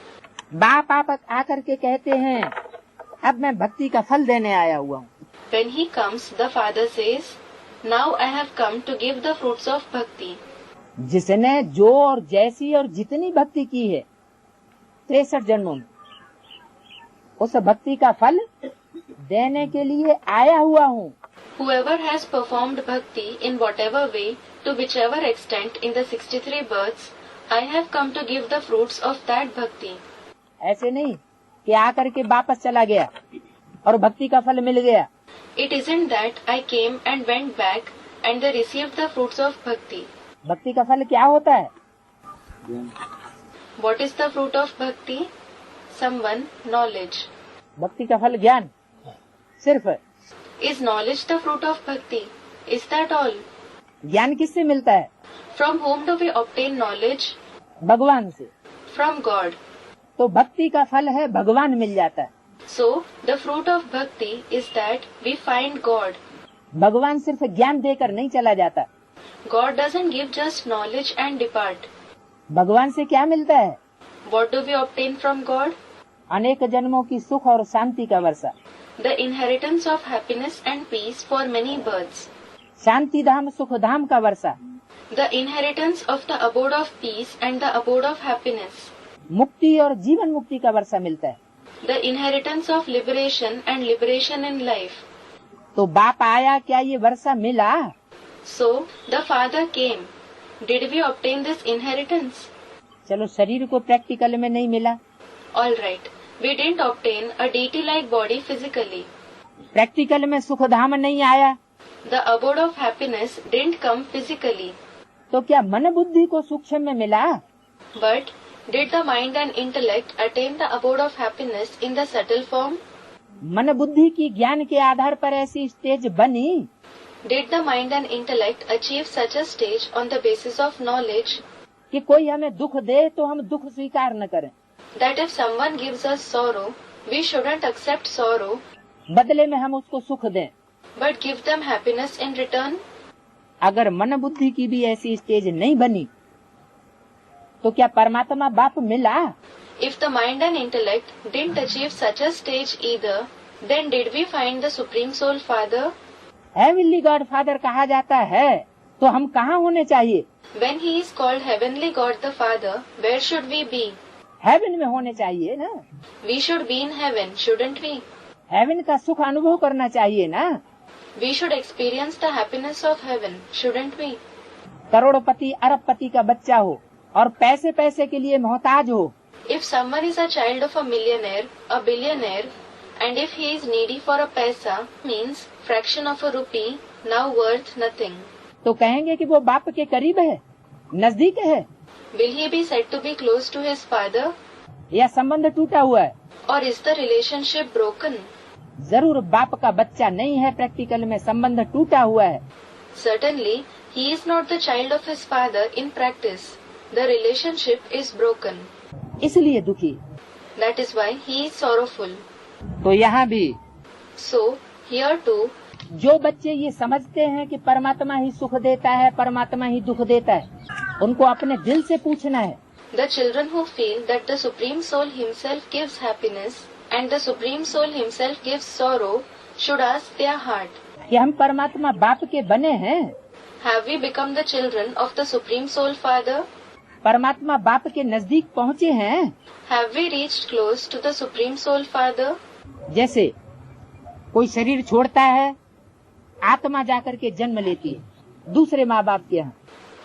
बाप आप आकर के कहते हैं अब मैं भक्ति का फल देने आया हुआ हूँ। when he comes, the father says, "Now I have come to give the fruits of bhakti." जिसने जो और जैसी और जितनी भक्ति की है 63 जन्मों में, उस भक्ति का फल देने के लिए आया हुआ हूँ। Whoever has performed bhakti in whatever way, to whichever extent in the 63 births, I have come to give the fruits of that bhakti. ऐसे नहीं कि आकर के वापस चला गया और भक्ति का फल मिल गया। It isn't that I came and went back and they received the fruits of bhakti. भक्ति का फल क्या होता है? What is the fruit of bhakti? Someone, knowledge. भक्ति का फल ज्ञान सिर्फ है। Is knowledge the fruit of bhakti? Is that all? ज्ञान किससे मिलता है? From whom do we obtain knowledge? भगवान से। From God. तो भक्ति का फल है भगवान मिल जाता है। So, the fruit of bhakti is that we find God. भगवान सिर्फ ज्ञान देकर नहीं चला जाता। God doesn't give just knowledge and depart. भगवान से क्या मिलता है? What do we obtain from God? अनेक जन्मों की सुख और शांति का वर्षा। The inheritance of happiness and peace for many births. शांति धाम सुख धाम का वर्षा। The inheritance of the abode of peace and the abode of happiness. मुक्ति और जीवन मुक्ति का वर्षा मिलता है। The inheritance of liberation and liberation in life. तो बाप आया, क्या ये वर्षा मिला? So, the father came. Did we obtain this inheritance? चलो शरीर को प्रैक्टिकल में नहीं मिला। All right. We didn't obtain a deity-like body physically. Practical में सुख धाम नहीं आया। The abode of happiness didn't come physically. तो क्या मन बुद्धि को सूक्ष्म में मिला? But did the mind and intellect attain the abode of happiness in the subtle form? मन बुद्धि की ज्ञान के आधार पर ऐसी स्टेज बनी? Did the mind and intellect achieve such a stage on the basis of knowledge? कि कोई हमें दुख दे तो हम दुख स्वीकार न करें। That if someone gives us sorrow, we shouldn't accept sorrow, बदले में हम उसको सुख दें। but give them happiness in return? अगर मन बुद्धि की भी ऐसी स्टेज नहीं बनी तो क्या परमात्मा बाप मिला? If the mind and intellect didn't achieve such a stage either, then did we find the Supreme Soul Father? Heavenly God father कहा जाता है तो हम कहाँ होने चाहिए? When he is called Heavenly God the Father, where should we be? Heaven में होने चाहिए ना। We should be in heaven, shouldn't we? Heaven का सुख अनुभव करना चाहिए ना। We should experience the happiness of heaven, shouldn't we? करोड़पति अरबपति का बच्चा हो और पैसे पैसे के लिए मोहताज हो, If someone is a child of a millionaire, a billionaire, and if he is needy for a paisa, means fraction of a rupee, now worth nothing, तो कहेंगे कि वो बाप के करीब है, नजदीक है, will he be said to be close to his father? या संबंध टूटा हुआ है? Or is the relationship broken? जरूर बाप का बच्चा नहीं है, प्रैक्टिकल में संबंध टूटा हुआ है। Certainly, he is not the child of his father in practice. The relationship is broken. इसलिए दुखी। That is why he is sorrowful. तो यहाँ भी So, here too, जो बच्चे ये समझते हैं कि परमात्मा ही सुख देता है, परमात्मा ही दुख देता है, उनको अपने दिल से पूछना है। the children who feel that the Supreme Soul himself gives happiness and the Supreme Soul himself gives sorrow should ask their heart, कि हम परमात्मा बाप के बने हैं, Have we become the children of the Supreme Soul Father? परमात्मा बाप के नजदीक पहुँचे हैं। Have we reached close to the Supreme Soul Father? जैसे कोई शरीर छोड़ता है, आत्मा जाकर के जन्म लेती है दूसरे माँ बाप के यहाँ।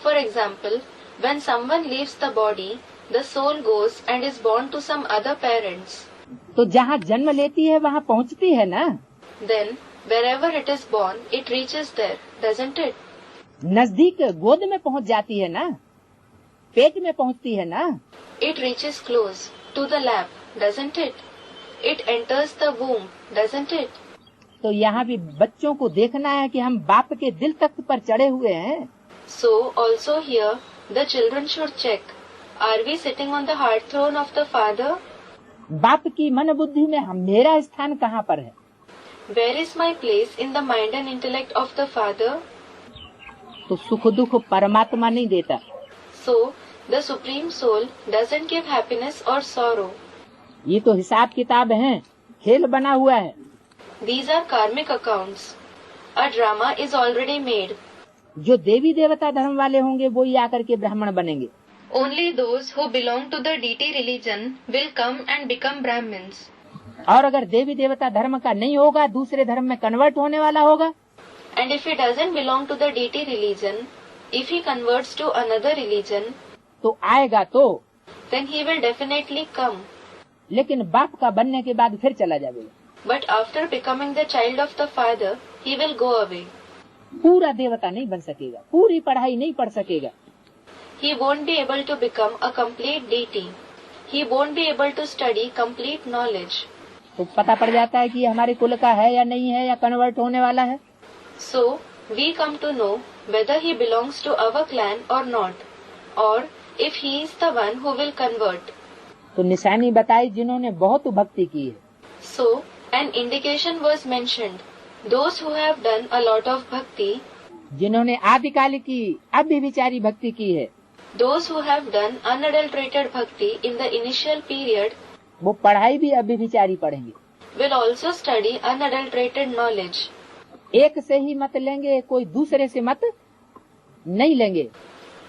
For example, when someone leaves the body, the soul goes and is born to some other parents. तो जहाँ जन्म लेती है वहाँ पहुँचती है ना। Then, wherever it is born, it reaches there, doesn't it? नजदीक गोद में पहुँच जाती है ना, पेट में पहुँचती है ना। It reaches close to the lap, doesn't it? It enters the womb, doesn't it? तो यहाँ भी बच्चों को देखना है कि हम बाप के दिल तख्त पर चढ़े हुए हैं। So also here, the children should check, are we sitting on the heart throne of the Father? बाप की मन बुद्धि में मेरा स्थान कहाँ पर है? Where is my place in the mind and intellect of the Father? तो सुख दुख परमात्मा नहीं देता। So, the Supreme Soul doesn't give happiness or sorrow. ये तो हिसाब किताब है, खेल बना हुआ है। These are karmic accounts. A drama is already made. जो देवी देवता धर्म वाले होंगे वो ही आकर के ब्राह्मण बनेंगे। Only those who belong to the deity religion will come and become Brahmins. और अगर देवी देवता धर्म का नहीं होगा, दूसरे धर्म में कन्वर्ट होने वाला होगा। And if he doesn't belong to the deity religion, if he converts to another religion, तो आएगा तो, then he will definitely come. लेकिन बाप का बनने के बाद फिर चला जाएगा। But after becoming the child of the Father, he will go away. पूरा देवता नहीं बन सकेगा, पूरी पढ़ाई नहीं पढ़ सकेगा। He won't be able to become a complete deity. He won't be able to study complete knowledge. तो पता पड़ जाता है कि हमारे कुल का है या नहीं है, या कन्वर्ट होने वाला है। So, we come to know whether he belongs to our clan or not, or if he is the one who will convert. तो निशानी बताई जिन्होंने बहुत भक्ति की है। So, an indication was mentioned. Those who have done a lot of bhakti, जिन्होंने आदिकाल की अव्यभिचारी भक्ति की है, those who have done unadulterated bhakti in the initial period, वो पढ़ाई भी अव्यभिचारी पढ़ेंगे। will also study unadulterated knowledge. एक से ही मत लेंगे, कोई दूसरे से मत नहीं लेंगे।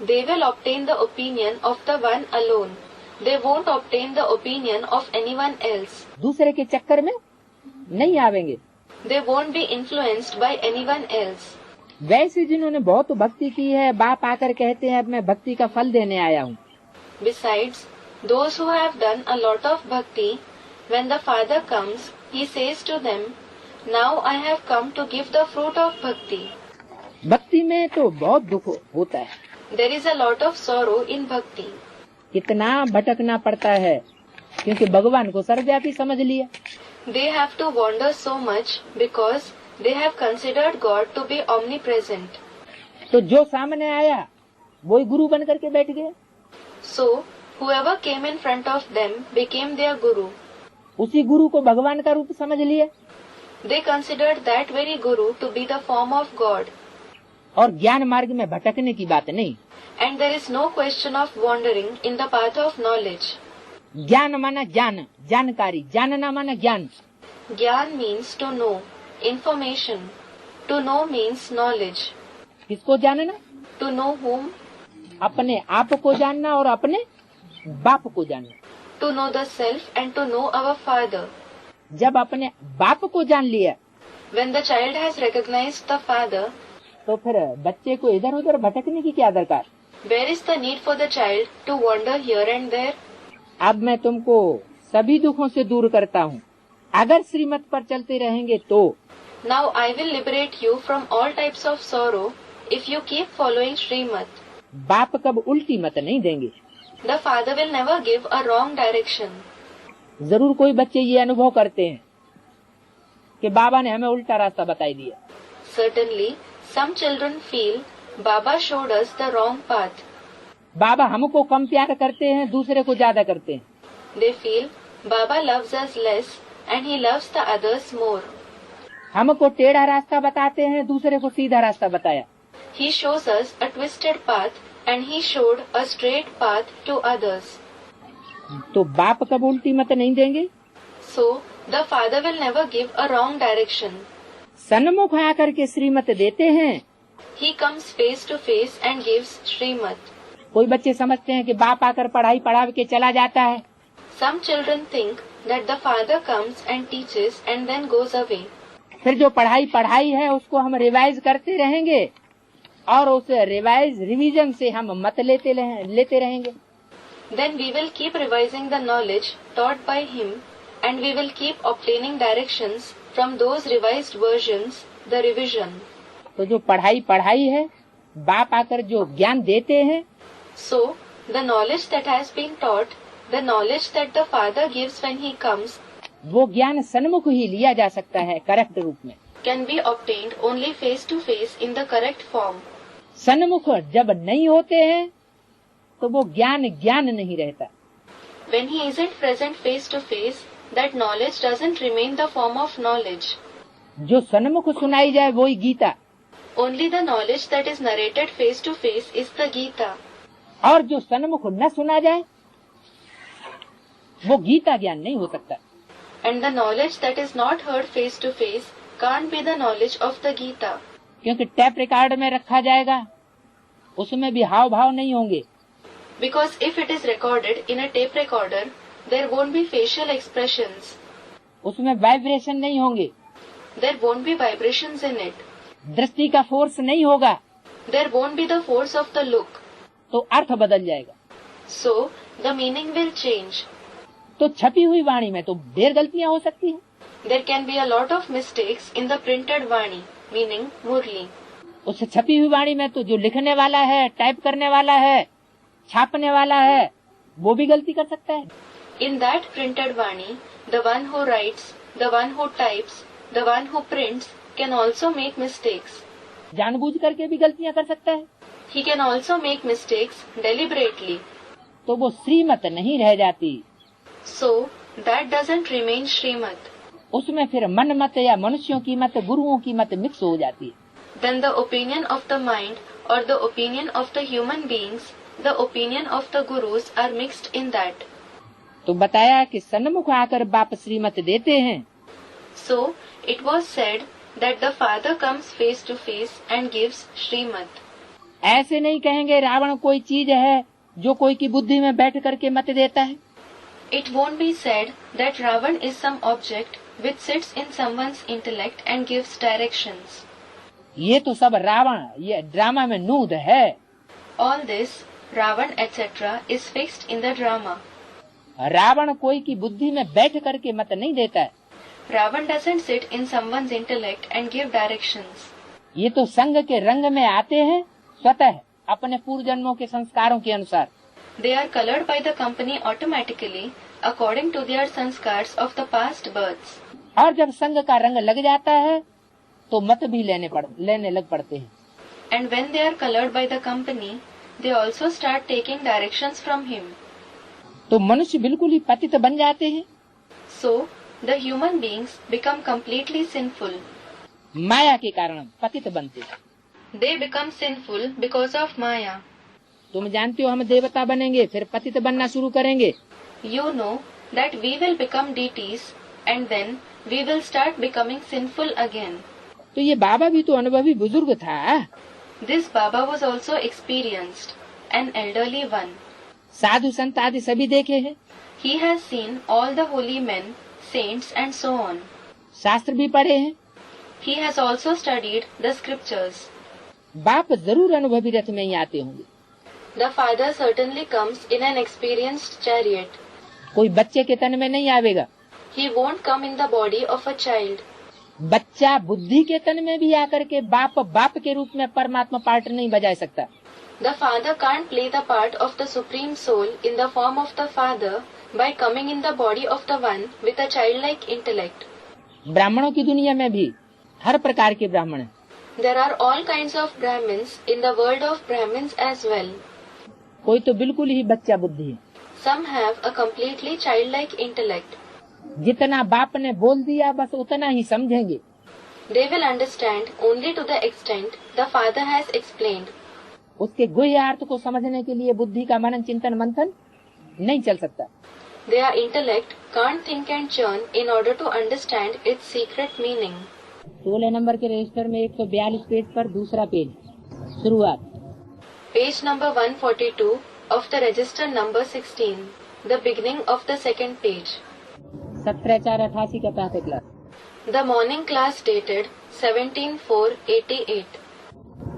They will obtain the opinion of the one alone. They won't obtain the opinion of anyone else. दूसरे के चक्कर में नहीं आवेंगे। They won't be influenced by anyone else. वैसे जिन्होंने बहुत भक्ति की है, बाप आकर कहते हैं अब मैं भक्ति का फल देने आया हूँ। Besides, those who have done a lot of bhakti, when the Father comes, he says to them, "Now I have come to give the fruit of bhakti." भक्ति में तो बहुत दुख होता है। There is a lot of sorrow in bhakti. कितना भटकना पड़ता है, क्योंकि भगवान को सर्वव्यापी समझ लिया। They have to wander so much because they have considered God to be omnipresent. तो जो सामने आया वही गुरु बन करके बैठ गए। So, whoever came in front of them became their guru. उसी गुरु को भगवान का रूप समझ लिए They considered that very guru to be the form of God. और ज्ञान मार्ग में भटकने की बात नहीं। And there is no question of wandering in the path of knowledge. ज्ञान माना ज्ञान, जानकारी, जानना माना ज्ञान। Gyan means to know, information. To know means knowledge. किसको जानना? To know whom? अपने आप को जानना और अपने बाप को जानना। To know the self and to know our Father. जब अपने बाप को जान लिया, When the child has recognized the Father, तो फिर बच्चे को इधर उधर भटकने की क्या दरकार? where is the need for the child to wander here and there? अब मैं तुमको सभी दुखों से दूर करता हूँ, अगर श्रीमत पर चलते रहेंगे तो। Now I will liberate you from all types of sorrow if you keep following Srimad. बाप कब उल्टी मत नहीं देंगे। The Father will never give a wrong direction. जरूर कोई बच्चे ये अनुभव करते हैं कि बाबा ने हमें उल्टा रास्ता बताई दिया। Certainly, some children feel Baba showed us the wrong path. बाबा हमको कम प्यार करते हैं, दूसरे को ज्यादा करते हैं। They feel Baba loves us less and he loves the others more. हमको टेढ़ा रास्ता बताते हैं, दूसरे को सीधा रास्ता बताया। He shows us a twisted path and he showed a straight path to others. तो बाप कब उल्टी मत नहीं देंगे। So, the Father will never give a wrong direction. सन्मुख आकर के श्रीमत देते हैं He comes face to face and gives Srimad. कोई बच्चे समझते हैं कि बाप आकर पढ़ाई पढ़ा के चला जाता है। Some children think that the father comes and teaches and then goes away. फिर जो पढ़ाई है उसको हम रिवाइज करते रहेंगे और उस रिवीजन से हम मत लेते रहेंगे। Then we will keep revising the knowledge taught by him and we will keep obtaining directions from those revised versions, the revision. तो जो पढ़ाई है, बाप आकर जो ज्ञान देते हैं, So, the knowledge that has been taught, the knowledge that the father gives when he comes, वो ज्ञान सन्मुख ही लिया जा सकता है करेक्ट रूप में। can be obtained only face to face in the correct form. सन्मुख जब नहीं होते हैं तो वो ज्ञान नहीं रहता। When he isn't present face to face, that knowledge doesn't remain the form of knowledge. जो सन्मुख सुनाई जाए वही Gita, Only the knowledge that is narrated face to face is the Gita. और जो सन्मुख न सुना जाए वो गीता ज्ञान नहीं हो सकता। And the knowledge that is not heard face to face can't be the knowledge of the Gita. क्योंकि टैप रिकॉर्ड में रखा जाएगा, उसमें भी हाव भाव नहीं होंगे। Because if it is recorded in a tape recorder, there won't be facial expressions. उसमें वाइब्रेशन नहीं होंगे। There won't be vibrations in it. दृष्टि का फोर्स नहीं होगा। There won't be the force of the look. तो अर्थ बदल जाएगा। So, the meaning will change. तो छपी हुई वाणी में तो ढेर गलतियां हो सकती हैं। There can be a lot of mistakes in the printed Vani, meaning Murli. उस छपी हुई वाणी में तो जो लिखने वाला है, टाइप करने वाला है, छापने वाला है, वो भी गलती कर सकता है। In that printed Vani, the one who writes, the one who types, the one who prints can also make mistakes. जानबूझ करके भी गलतियां कर सकता है। He can also make mistakes deliberately. तो वो श्रीमत नहीं रह जाती। So, that doesn't remain Srimad. उसमें फिर मन मत या मनुष्यों की मत, गुरुओं की मत मिक्स हो जाती है। Then the opinion of the mind or the opinion of the human beings, the opinion of the gurus are mixed in that. तो बताया कि सन्मुख आकर बाप श्रीमत देते हैं। So, it was said that the father comes face to face and gives Srimad. ऐसे नहीं कहेंगे रावण कोई चीज है जो कोई की बुद्धि में बैठ करके मत देता है। It won't be said that Ravan is some object which sits in someone's intellect and gives directions. ये तो सब रावण, ये ड्रामा में नूद है। All this, Ravan etc. is fixed in the drama. Ravan कोई की बुद्धि में बैठ करके मत नहीं देता है। Ravan doesn't sit in someone's intellect and give directions. ये तो संग के रंग में आते हैं स्वतः अपने पूर्व जन्मों के संस्कारों के अनुसार। They are colored by the company automatically according to their sanskars of the past births. और जब संग का रंग लग जाता है तो मत भी लेने लग पड़ते हैं। And when they are colored by the company, they also start taking directions from him. तो मनुष्य बिल्कुल ही पतित बन जाते हैं। So, the human beings become completely sinful. माया के कारण पतित बनते हैं। They become sinful because of Maya. तुम जानते हो हम देवता बनेंगे फिर पतित बनना शुरू करेंगे। You know that we will become deities and then we will start becoming sinful again. तो ये बाबा भी तो अनुभवी बुजुर्ग था। This Baba was also experienced, an elderly one. साधु संत आदि सभी देखे हैं। He has seen all the holy men, saints and so on. शास्त्र भी पढ़े हैं। He has also studied the scriptures. बाप जरूर अनुभवी रथ में ही आते होंगे। The father certainly comes in an experienced chariot. कोई बच्चे के तन में नहीं आवेगा। He won't come in the body of a child. बच्चा बुद्धि के तन में भी आकर के बाप के रूप में परमात्मा पार्ट नहीं बजा सकता। The father can't play the part of the supreme soul in the form of the father by coming in the body of the one with a childlike intellect. ब्राह्मणों की दुनिया में भी हर प्रकार के ब्राह्मण हैं। There are all kinds of Brahmins in the world of Brahmins as well. कोई तो बिल्कुल ही बच्चा बुद्धि है। Some have a completely childlike intellect. जितना बाप ने बोल दिया बस उतना ही समझेंगे। They will understand only to the extent the father has explained. उसके गुह्य अर्थ को समझने के लिए बुद्धि का मनन चिंतन मंथन नहीं चल सकता। Their intellect can't think and churn in order to understand its secret meaning. 16 number के रजिस्टर में 142 पेज पर दूसरा पेज शुरुआत। Page number 142 of the register number 16. The beginning of the second page. 17/4/88 का प्रातः class. The morning class dated 17/4/88.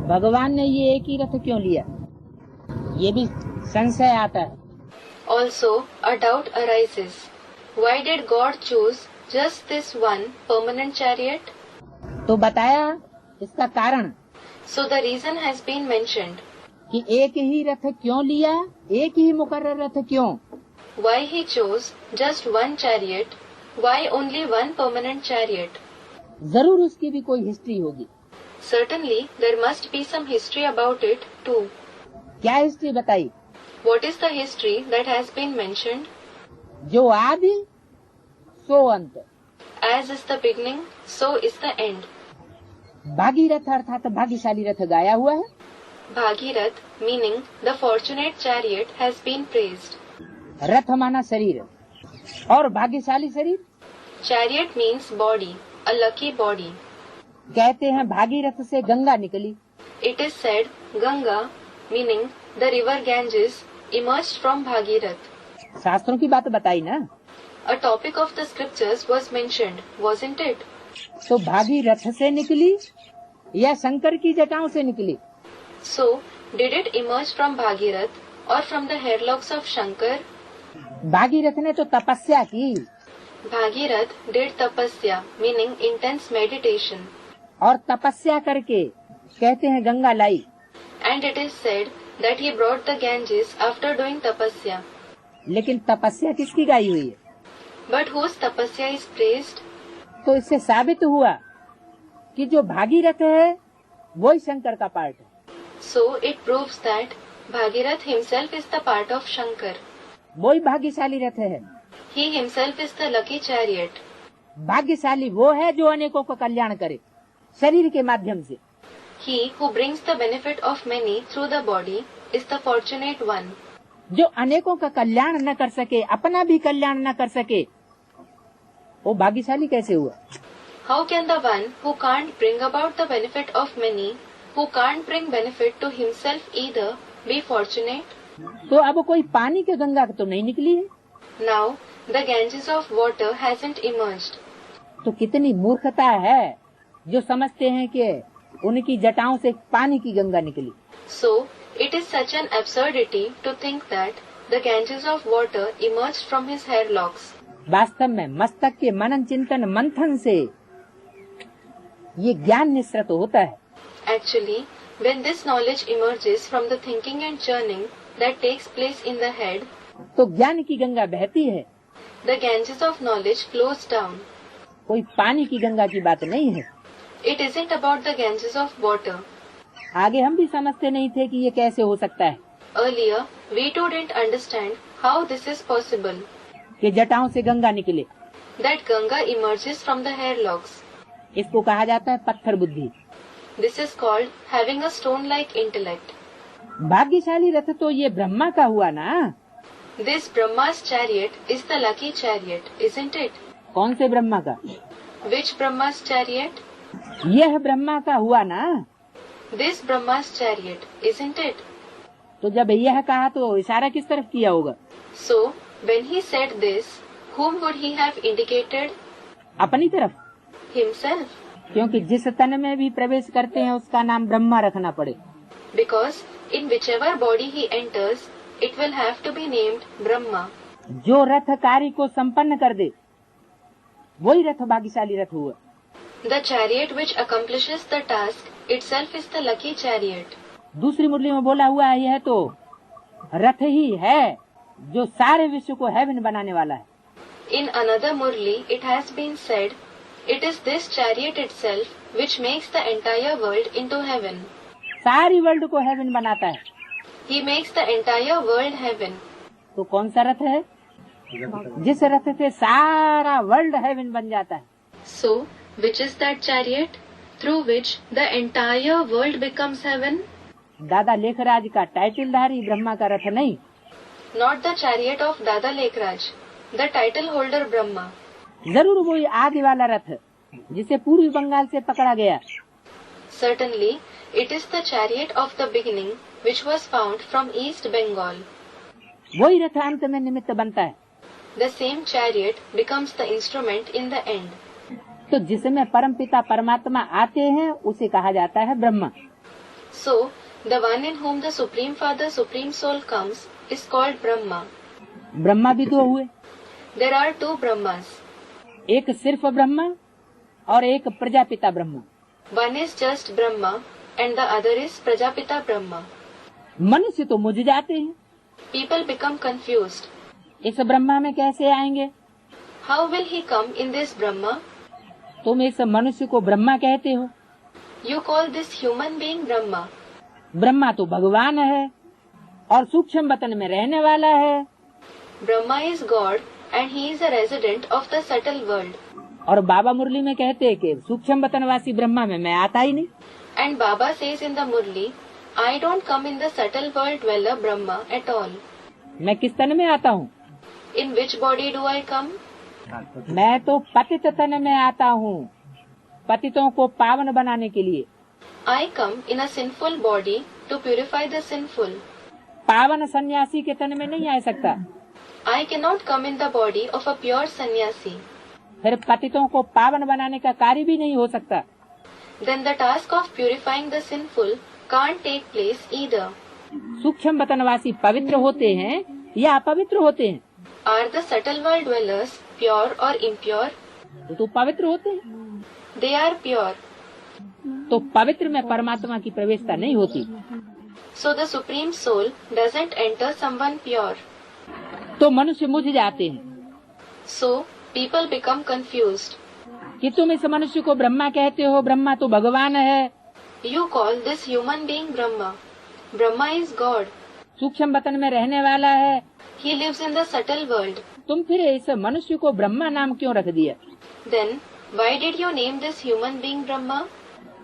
भगवान ने ये एक ही रथ क्यों लिया, ये भी संशय आता है। Also, a doubt arises. Why did God choose just this one permanent chariot? तो बताया इसका कारण So the reason has been mentioned. कि एक ही रथ क्यों लिया, एक ही मुकर्रर रथ क्यों। Why he chose just one chariot? Why only one permanent chariot? जरूर उसकी भी कोई हिस्ट्री होगी। Certainly, there must be some history about it too. क्या हिस्ट्री बताई? What is the history that has been mentioned? जो आदि सो अंत। As is the beginning, so is the end. Bhagirath अर्थात भाग्यशाली रथ गाया हुआ है। Bhagirath, meaning the fortunate chariot, has been praised. रथ माना शरीर और भाग्यशाली शरीर। Chariot means body, a lucky body. कहते हैं भागीरथ से गंगा निकली। It is said Ganga, meaning the river Ganges, emerged from Bhagirath. शास्त्रों की बात बताई ना। A topic of the scriptures was mentioned, wasn't it? तो भागीरथ से निकली या शंकर की जटाओं से निकली? So, did it emerge from Bhagirath or from the hairlocks of Shankar? Bhagirath ने तो तपस्या की Bhagirath did tapasya, meaning intense meditation. और तपस्या करके कहते हैं गंगा लाई। And it is said that he brought the Ganges after doing tapasya. लेकिन तपस्या किसकी गाई हुई है? But whose tapasya is praised? तो इससे साबित हुआ कि जो भागीरथ है वही शंकर का पार्ट है। So it proves that Bhagirath himself is the part of Shankar. वही भाग्यशाली रथ है। He himself is the lucky chariot. भाग्यशाली वो है जो अनेकों को कल्याण करे शरीर के माध्यम से। He who brings the benefit of many through the body is the fortunate one. जो अनेकों का कल्याण न कर सके, अपना भी कल्याण न कर सके, वो भाग्यशाली कैसे हुआ? How can the one who can't bring about the benefit of many, who can't bring benefit to himself either, be fortunate? तो अब कोई पानी के गंगा तो नहीं निकली है। Now, the Ganges of water hasn't emerged. तो कितनी मूर्खता है जो समझते हैं कि उनकी जटाओं से पानी की गंगा निकली। So, it is such an absurdity to think that the Ganges of water emerged from his hairlocks. वास्तव में मस्तक के मनन चिंतन मंथन से ये ज्ञान निस्सृत होता है। Actually, when this knowledge emerges from the thinking and churning that takes place in the head, तो ज्ञान की गंगा बहती है, the Ganges of knowledge flows down. कोई पानी की गंगा की बात नहीं है। It isn't about the Ganges of water. आगे हम भी समझते नहीं थे कि ये कैसे हो सकता है Earlier, we too didn't understand how this is possible, कि जटाओं से गंगा निकले। that Ganga emerges from the hairlocks. इसको कहा जाता है पत्थर बुद्धि। This is called having a stone-like intellect. भाग्यशाली रथ तो ये ब्रह्मा का हुआ ना। This Brahma's chariot is the lucky chariot, isn't it? कौन से ब्रह्मा का? Which Brahma's chariot? यह ब्रह्मा का हुआ ना। This Brahma's chariot, isn't it? तो जब यह कहा तो इशारा किस तरफ किया होगा? So, when he said this, whom would he have indicated? अपनी तरफ, Himself. क्योंकि जिस तन में भी प्रवेश करते हैं उसका नाम ब्रह्मा रखना पड़े। Because in whichever body he enters, it will have to be named Brahma. जो रथ कार्य को संपन्न कर दे वही रथ भाग्यशाली रथ हुआ। The chariot which accomplishes the task itself is the lucky chariot. दूसरी मुरली में बोला हुआ है यह तो रथ ही है जो सारे विश्व को हेवन बनाने वाला है। In another Murli, it has been said, it is this chariot itself which makes the entire world into heaven. सारी वर्ल्ड को हेवन बनाता है। He makes the entire world heaven. तो कौन सा रथ है? जिस रथ से सारा वर्ल्ड हेवन बन जाता है। So, which is that chariot through which the entire world becomes heaven? दादा लेखराज का टाइटलधारी ब्रह्मा का रथ नहीं। Not the chariot of Dada Lekraj, the title holder Brahma. जरूर वही आदि वाला रथ जिसे पूर्वी बंगाल से पकड़ा गया। Certainly, it is the chariot of the beginning which was found from East Bengal. वही रथ अंत में निमित्त बनता है। The same chariot becomes the instrument in the end. तो जिसमें परमपिता परमात्मा आते हैं उसे कहा जाता है Brahma. So, the one in whom the Supreme Father, Supreme Soul comes is called Brahma. Brahma भी दो हुए, There are two Brahmas. एक सिर्फ ब्रह्मा और एक Prajapita Brahma. One is just Brahma and the other is Prajapita Brahma. मनुष्य तो मुझ जाते हैं, People become confused. इस ब्रह्मा में कैसे आएंगे? How will he come in this Brahma? तुम इस मनुष्य को ब्रह्मा कहते हो, You call this human being Brahma. Brahma तो भगवान है और सूक्ष्म वतन में रहने वाला है, Brahma is God and he is a resident of the subtle world. और बाबा मुरली में कहते हैं कि सूक्ष्म वतनवासी ब्रह्मा में मैं आता ही नहीं। And Baba says in the Murli, I don't come in the subtle world dweller Brahma at all. मैं किस तन में आता हूँ? In which body do I come? मैं तो पतित तन में आता हूँ, पतितों को पावन बनाने के लिए। I come in a sinful body to purify the sinful. पावन सन्यासी के तन में नहीं आ सकता, I cannot come in the body of a pure sannyasi. फिर पतितों को पावन बनाने का कार्य भी नहीं हो सकता। Then the task of purifying the sinful can't take place either. सूक्ष्म वतनवासी पवित्र होते हैं या अपवित्र होते हैं? Are the subtle world dwellers pure or impure? तो पवित्र होते हैं। They are pure. तो पवित्र में परमात्मा की प्रवेशता नहीं होती, So the Supreme Soul doesn't enter someone pure. तो मनुष्य मुझ जाते हैं So people become confused. कि तुम इस मनुष्य को ब्रह्मा कहते हो, ब्रह्मा तो भगवान है, You call this human being Brahma. Brahma is God. सूक्ष्म वतन में रहने वाला है, He lives in the subtle world. तुम फिर इस मनुष्य को ब्रह्मा नाम क्यों रख दिया? Then why did you name this human being Brahma?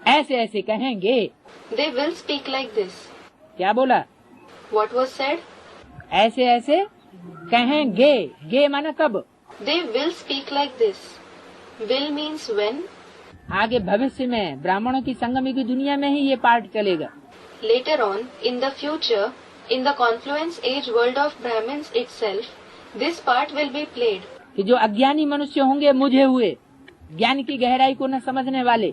ऐसे ऐसे कहेंगे। They will speak like this. क्या बोला? What was said? ऐसे ऐसे कहेंगे, गे माना कब? They will speak like this. Will means when. आगे भविष्य में ब्राह्मणों की संगमी की दुनिया में ही ये पाठ चलेगा। Later on, in the future, in the confluence age world of Brahmins itself, this part will be played. कि जो अज्ञानी मनुष्य होंगे, मुझे हुए, ज्ञान की गहराई को न समझने वाले,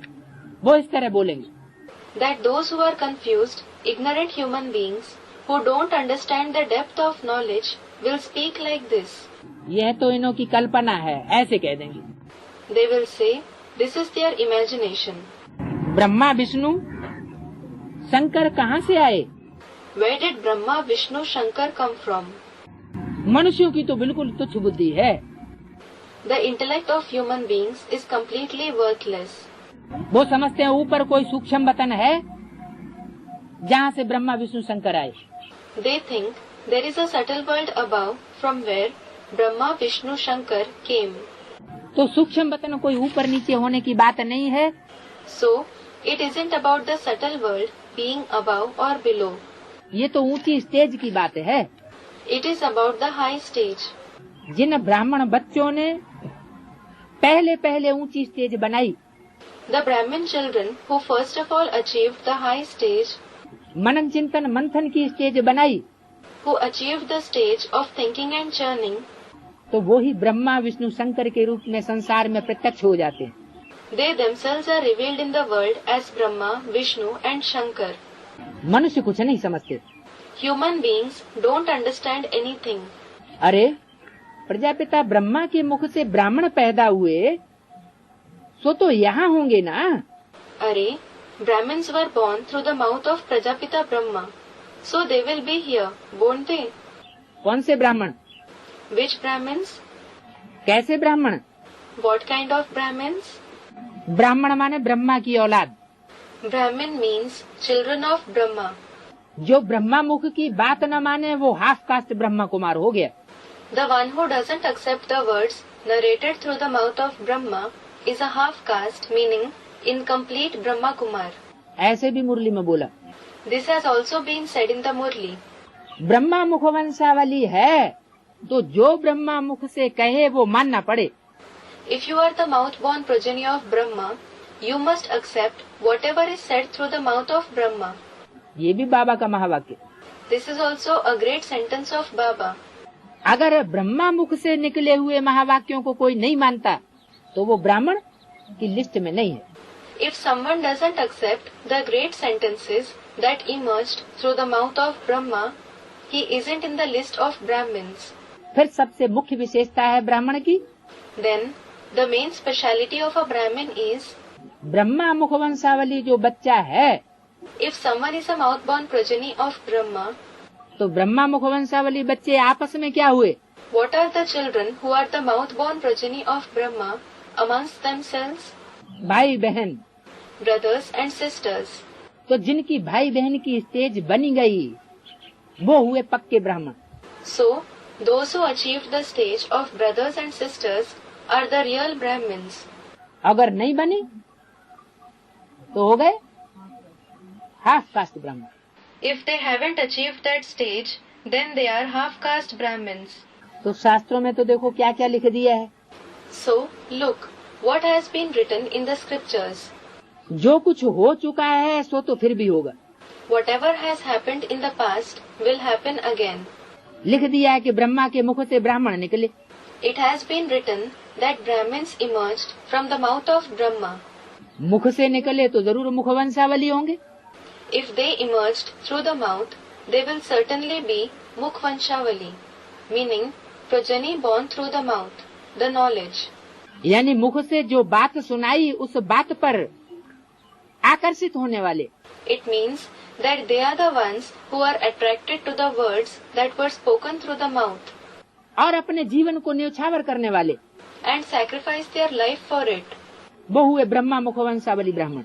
वो इस तरह बोलेंगे। That those who are confused, ignorant human beings, who don't understand the depth of knowledge, will speak like this. यह तो इन्हों की कल्पना है, ऐसे कह देंगे। They will say, this is their imagination. Brahma Vishnu Shankar कहाँ से आए? Where did Brahma, Vishnu, Shankar come from? मनुष्यों की तो बिल्कुल तुच्छ बुद्धि है। The intellect of human beings is completely worthless. वो समझते हैं ऊपर कोई सूक्ष्म वतन है जहाँ से ब्रह्मा विष्णु शंकर आए। They think there is a subtle world above from where Brahma, Vishnu, Shankar came. तो सूक्ष्म वतन कोई ऊपर नीचे होने की बात नहीं है। So, it isn't about the subtle world being above or below. ये तो ऊंची स्टेज की बात है। It is about the high stage. जिन ब्राह्मण बच्चों ने पहले पहले ऊंची स्टेज बनाई, The Brahmin children who first of all achieved the high stage, मनन चिंतन मंथन की स्टेज बनाई, who achieved the stage of thinking and churning, तो वो ही ब्रह्मा विष्णु शंकर के रूप में संसार में प्रत्यक्ष हो जाते हैं। they themselves are revealed in the world as Brahma, Vishnu and Shankar. मनुष्य कुछ नहीं समझते। Human beings don't understand anything. अरे प्रजापिता ब्रह्मा के मुख से ब्राह्मण पैदा हुए, सो तो यहाँ होंगे ना। Arey, Brahmins were born through the mouth of Prajapita Brahma, so they will be here, won't they? कौन से ब्राह्मण? Which Brahmins? कैसे ब्राह्मण? What kind of Brahmins? ब्राह्मण माने ब्रह्मा की औलाद। Brahmin means children of Brahma. जो ब्रह्मा मुख की बात न माने वो हाफ कास्ट ब्रह्मा कुमार हो गया। The one who doesn't accept the words narrated through the mouth of Brahma is a half caste, meaning incomplete Brahma Kumar. ऐसे भी मुरली में बोला। This has also been said in the Murli. Brahma मुख वंशावली है तो जो ब्रह्मा मुख से कहे वो मानना पड़े। If you are the mouth-born progeny of Brahma, You must accept whatever is said through the mouth of Brahma. ये भी बाबा का महावाक्य। This is also a great sentence of Baba. अगर ब्रह्मा मुख से निकले हुए महावाक्यों को कोई नहीं मानता तो वो ब्राह्मण की लिस्ट में नहीं है। If someone doesn't accept the great sentences that emerged through the mouth of Brahma, he isn't in the list of Brahmins. फिर सबसे मुख्य विशेषता है ब्राह्मण की, Then the main speciality of a Brahmin is, Brahma मुख वंशावली जो बच्चा है, if someone is a mouth-born progeny of Brahma, तो ब्रह्मा मुख वंशावली बच्चे आपस में क्या हुए? what are the children who are the mouth-born progeny of Brahma amongst themselves? भाई बहन। Brothers and sisters. तो जिनकी भाई बहन की स्टेज बनी गई वो हुए पक्के ब्राह्मण। So, those who achieved the stage of brothers and sisters are the real Brahmins. अगर नहीं बनी तो हो गए हाफ कास्ट ब्राह्मण। If they haven't achieved that stage, then they are half-caste Brahmins. तो शास्त्रों में तो देखो क्या क्या लिख दिया है। So, look, what has been written in the scriptures. जो कुछ हो चुका है सो तो फिर भी होगा। Whatever has happened in the past will happen again. लिख दिया है कि ब्रह्मा के मुख से ब्राह्मण निकले। It has been written that Brahmins emerged from the mouth of Brahma. मुख से निकले तो जरूर मुख वंशावली होंगे। If they emerged through the mouth, they will certainly be Mukhvanshavali, meaning progeny born through the mouth, the knowledge. यानी मुख से जो बात सुनाई उस बात पर आकर्षित होने वाले। It means that they are the ones who are attracted to the words that were spoken through the mouth और अपने जीवन को न्यौछावर करने वाले and sacrifice their life for it. वो हुए ब्रह्मा मुख वंशावली ब्राह्मण।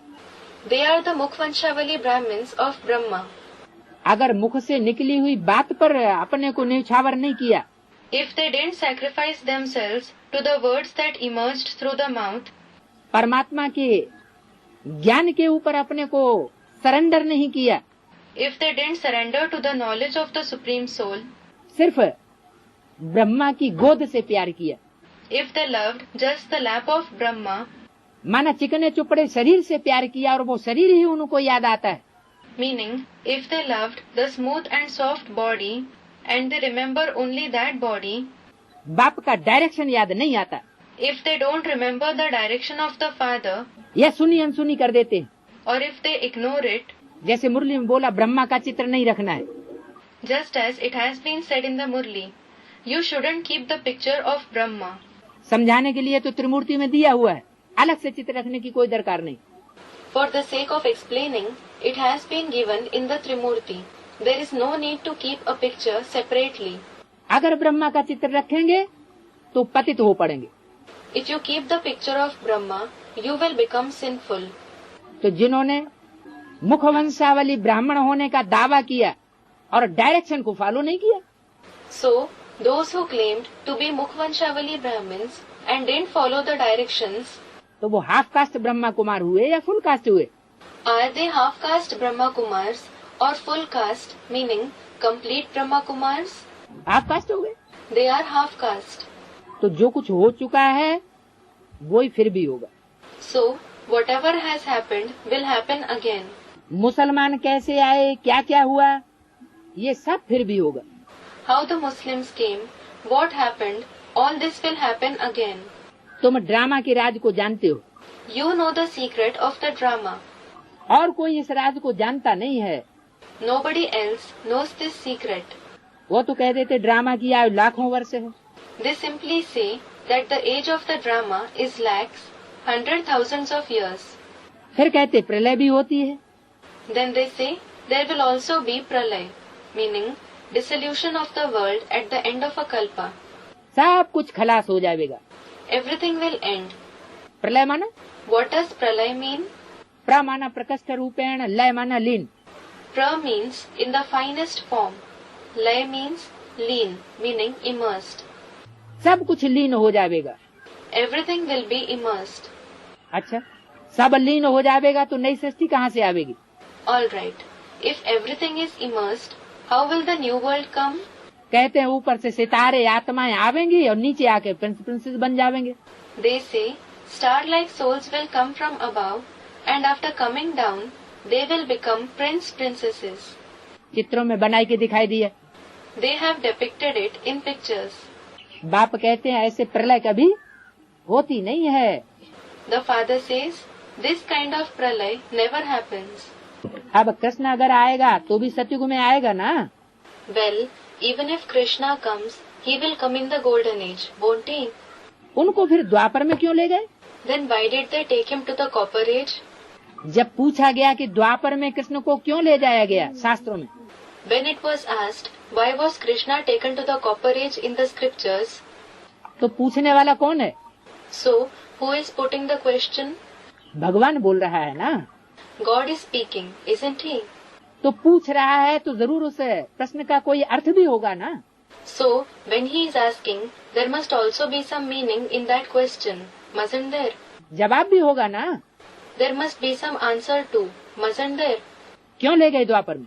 They are the Mukhvanshavali Brahmins of Brahma. अगर मुख से निकली हुई बात पर अपने को न्यौछावर नहीं किया, If they didn't sacrifice themselves to the words that emerged through the mouth, परमात्मा के ज्ञान के ऊपर अपने को सरेंडर नहीं किया, if they didn't surrender to the knowledge of the Supreme Soul, सिर्फ ब्रह्मा की गोद से प्यार किया, if they loved just the lap of Brahma, माना चिकने चुपड़े शरीर से प्यार किया और वो शरीर ही उनको याद आता है, meaning if they loved the smooth and soft body and they remember only that body, बाप का डायरेक्शन याद नहीं आता, if they don't remember the direction of the Father, या सुनी अनसुनी कर देते हैं। or if they ignore it, जैसे मुरली में बोला ब्रह्मा का चित्र नहीं रखना है, just as it has been said in the Murli, you shouldn't keep the picture of Brahma. समझाने के लिए तो त्रिमूर्ति में दिया हुआ है, अलग से चित्र रखने की कोई दरकार नहीं। For the sake of explaining, it has been given in the Trimurti. There is no need to keep a picture separately. अगर ब्रह्मा का चित्र रखेंगे तो पतित हो पड़ेंगे। If you keep the picture of Brahma, you will become sinful. तो जिन्होंने मुख वंशावली ब्राह्मण होने का दावा किया और डायरेक्शन को फॉलो नहीं किया, So, those who claimed to be Mukhvanshavali Brahmins and didn't follow the directions, तो वो हाफ कास्ट ब्रह्मा कुमार हुए या फुल कास्ट हुए? are they half-caste Brahma Kumars or full caste, meaning complete Brahma Kumars? Half caste हो गए। They are half-caste. तो जो कुछ हो चुका है वही फिर भी होगा। So, whatever has happened will happen again. मुसलमान कैसे आए, क्या क्या हुआ, ये सब फिर भी होगा। How the Muslims came, what happened, all this will happen again. तुम ड्रामा के राज को जानते हो, You know the secret of the drama. और कोई इस राज को जानता नहीं है। Nobody else knows this secret. वो तो कह देते ड्रामा की आयु लाखों वर्ष है। They simply say that the age of the drama is lakhs, 100,000s of years. फिर कहते प्रलय भी होती है। Then they say there will also be pralay, meaning dissolution of the world at the end of a kalpa. सब कुछ खलास हो जाएगा। Everything will end. प्रलय माना, What does pralay mean? प्र माना प्रकृष्ट रूपेण, लय माना लीन। Pra means in the finest form. Lay means lean, meaning immersed. सब कुछ लीन हो जाएगा। Everything will be immersed. अच्छा, सब लीन हो जाएगा तो नई सृष्टि कहाँ से आवेगी? All right. If everything is immersed, how will the new world come? कहते हैं ऊपर से सितारे आत्माएं आवेंगी और नीचे आके प्रिंसेस बन जावेंगे। They say Star-like souls will come from above, and after coming down, they will become prince-princesses. चित्रों में बनाई के दिखाई दी है। They have depicted it in pictures. बाप कहते हैं ऐसे प्रलय कभी होती नहीं है। The father says, this kind of pralay never happens. अब कृष्ण अगर आएगा तो भी सतयुग में आएगा ना? Well, even if Krishna comes, he will come in the golden age, won't he? उनको फिर द्वापर में क्यों ले गए? Then why did they take him to the copper age? जब पूछा गया कि द्वापर में कृष्ण को क्यों ले जाया गया शास्त्रों में, When it was asked, why was Krishna taken to the copper age in the scriptures? तो पूछने वाला कौन है? So, who is putting the question? भगवान बोल रहा है ना। God is speaking, isn't he? तो पूछ रहा है तो जरूर उस प्रश्न का कोई अर्थ भी होगा ना। So, when he is asking, there must also be some meaning in that question, mustn't there? जवाब भी होगा ना। There must be some answer too, mustn't there? क्यों ले गए द्वापर में?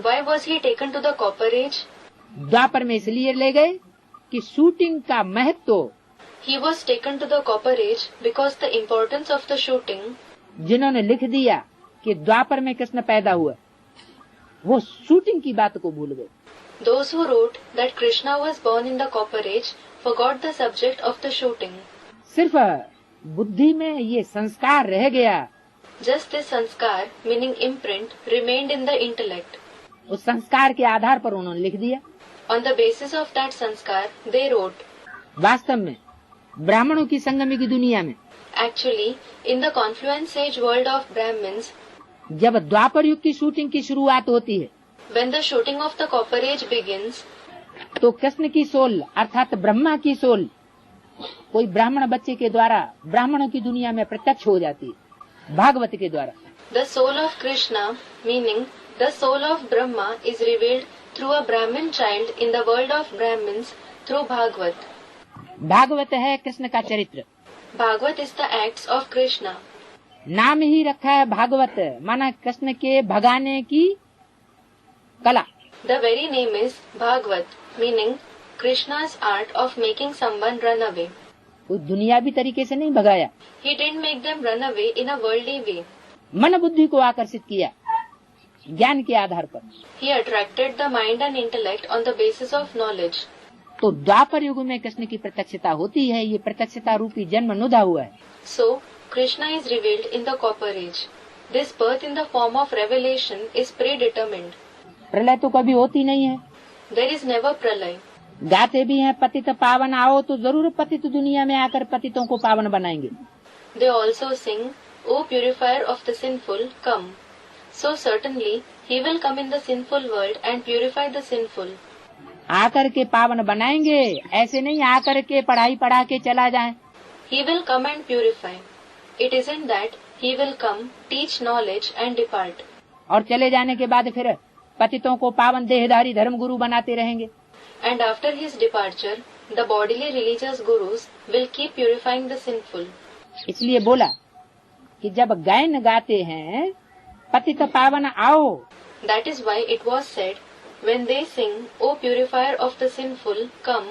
Why was he taken to the copper age? द्वापर में इसलिए ले गए कि शूटिंग का महत्व, He was taken to the copper age because the importance of the shooting. जिन्होंने लिख दिया कि द्वापर में कृष्ण पैदा हुआ, वो शूटिंग की बात को भूल गए। Those who wrote that Krishna was born in the copper age forgot the subject of the shooting. सिर्फ बुद्धि में ये संस्कार रह गया। Just this sanskar, meaning imprint, remained in the intellect. उस संस्कार के आधार पर उन्होंने लिख दिया। On the basis of that sanskar, they wrote. वास्तव में ब्राह्मणों की संगमी की दुनिया में, Actually, in the confluence age world of Brahmins, जब द्वापर युग की शूटिंग की शुरुआत होती है, when the shooting of the copper age begins, तो कृष्ण की सोल अर्थात ब्रह्मा की सोल कोई ब्राह्मण बच्चे के द्वारा ब्राह्मणों की दुनिया में प्रत्यक्ष हो जाती है, भागवत के द्वारा। the soul of Krishna, meaning the soul of Brahma, is revealed through a Brahmin child in the world of Brahmins through Bhagavad. Bhagavat है कृष्ण का चरित्र। Bhagavad is the acts of Krishna. नाम ही रखा है भागवत, माना कृष्ण के भगाने की कला। The very name is Bhagavad, meaning Krishna's art of making someone run away. वो दुनियावी तरीके से नहीं भगाया, He didn't make them run away in a worldly way. मन बुद्धि को आकर्षित किया ज्ञान के आधार पर। He attracted the mind and intellect on the basis of knowledge. तो द्वापर युग में कृष्ण की प्रत्यक्षता होती है, ये प्रत्यक्षता रूपी जन्म नुदा हुआ है। So, Krishna is revealed in the copper age. This birth in the form of revelation is predetermined. प्रलय तो कभी होती नहीं है। There is never pralay. गाते भी हैं पतित पावन आओ, तो जरूर पतित दुनिया में आकर पतितों को पावन बनाएंगे। They also sing, O purifier of the sinful, come. So certainly, he will come in the sinful world and purify the sinful. आकर के पावन बनाएंगे, ऐसे नहीं आकर के पढ़ाई पढ़ा के चला जाए। He will come and purify. It isn't that he will come, teach knowledge and depart. और चले जाने के बाद फिर पतितों को पावन देहधारी धर्म गुरु बनाते रहेंगे। And after his departure, the bodily religious gurus will keep purifying the sinful. इसलिए बोला कि जब गायन गाते हैं पतित पावन आओ, That is why it was said, when they sing, O purifier of the sinful, come.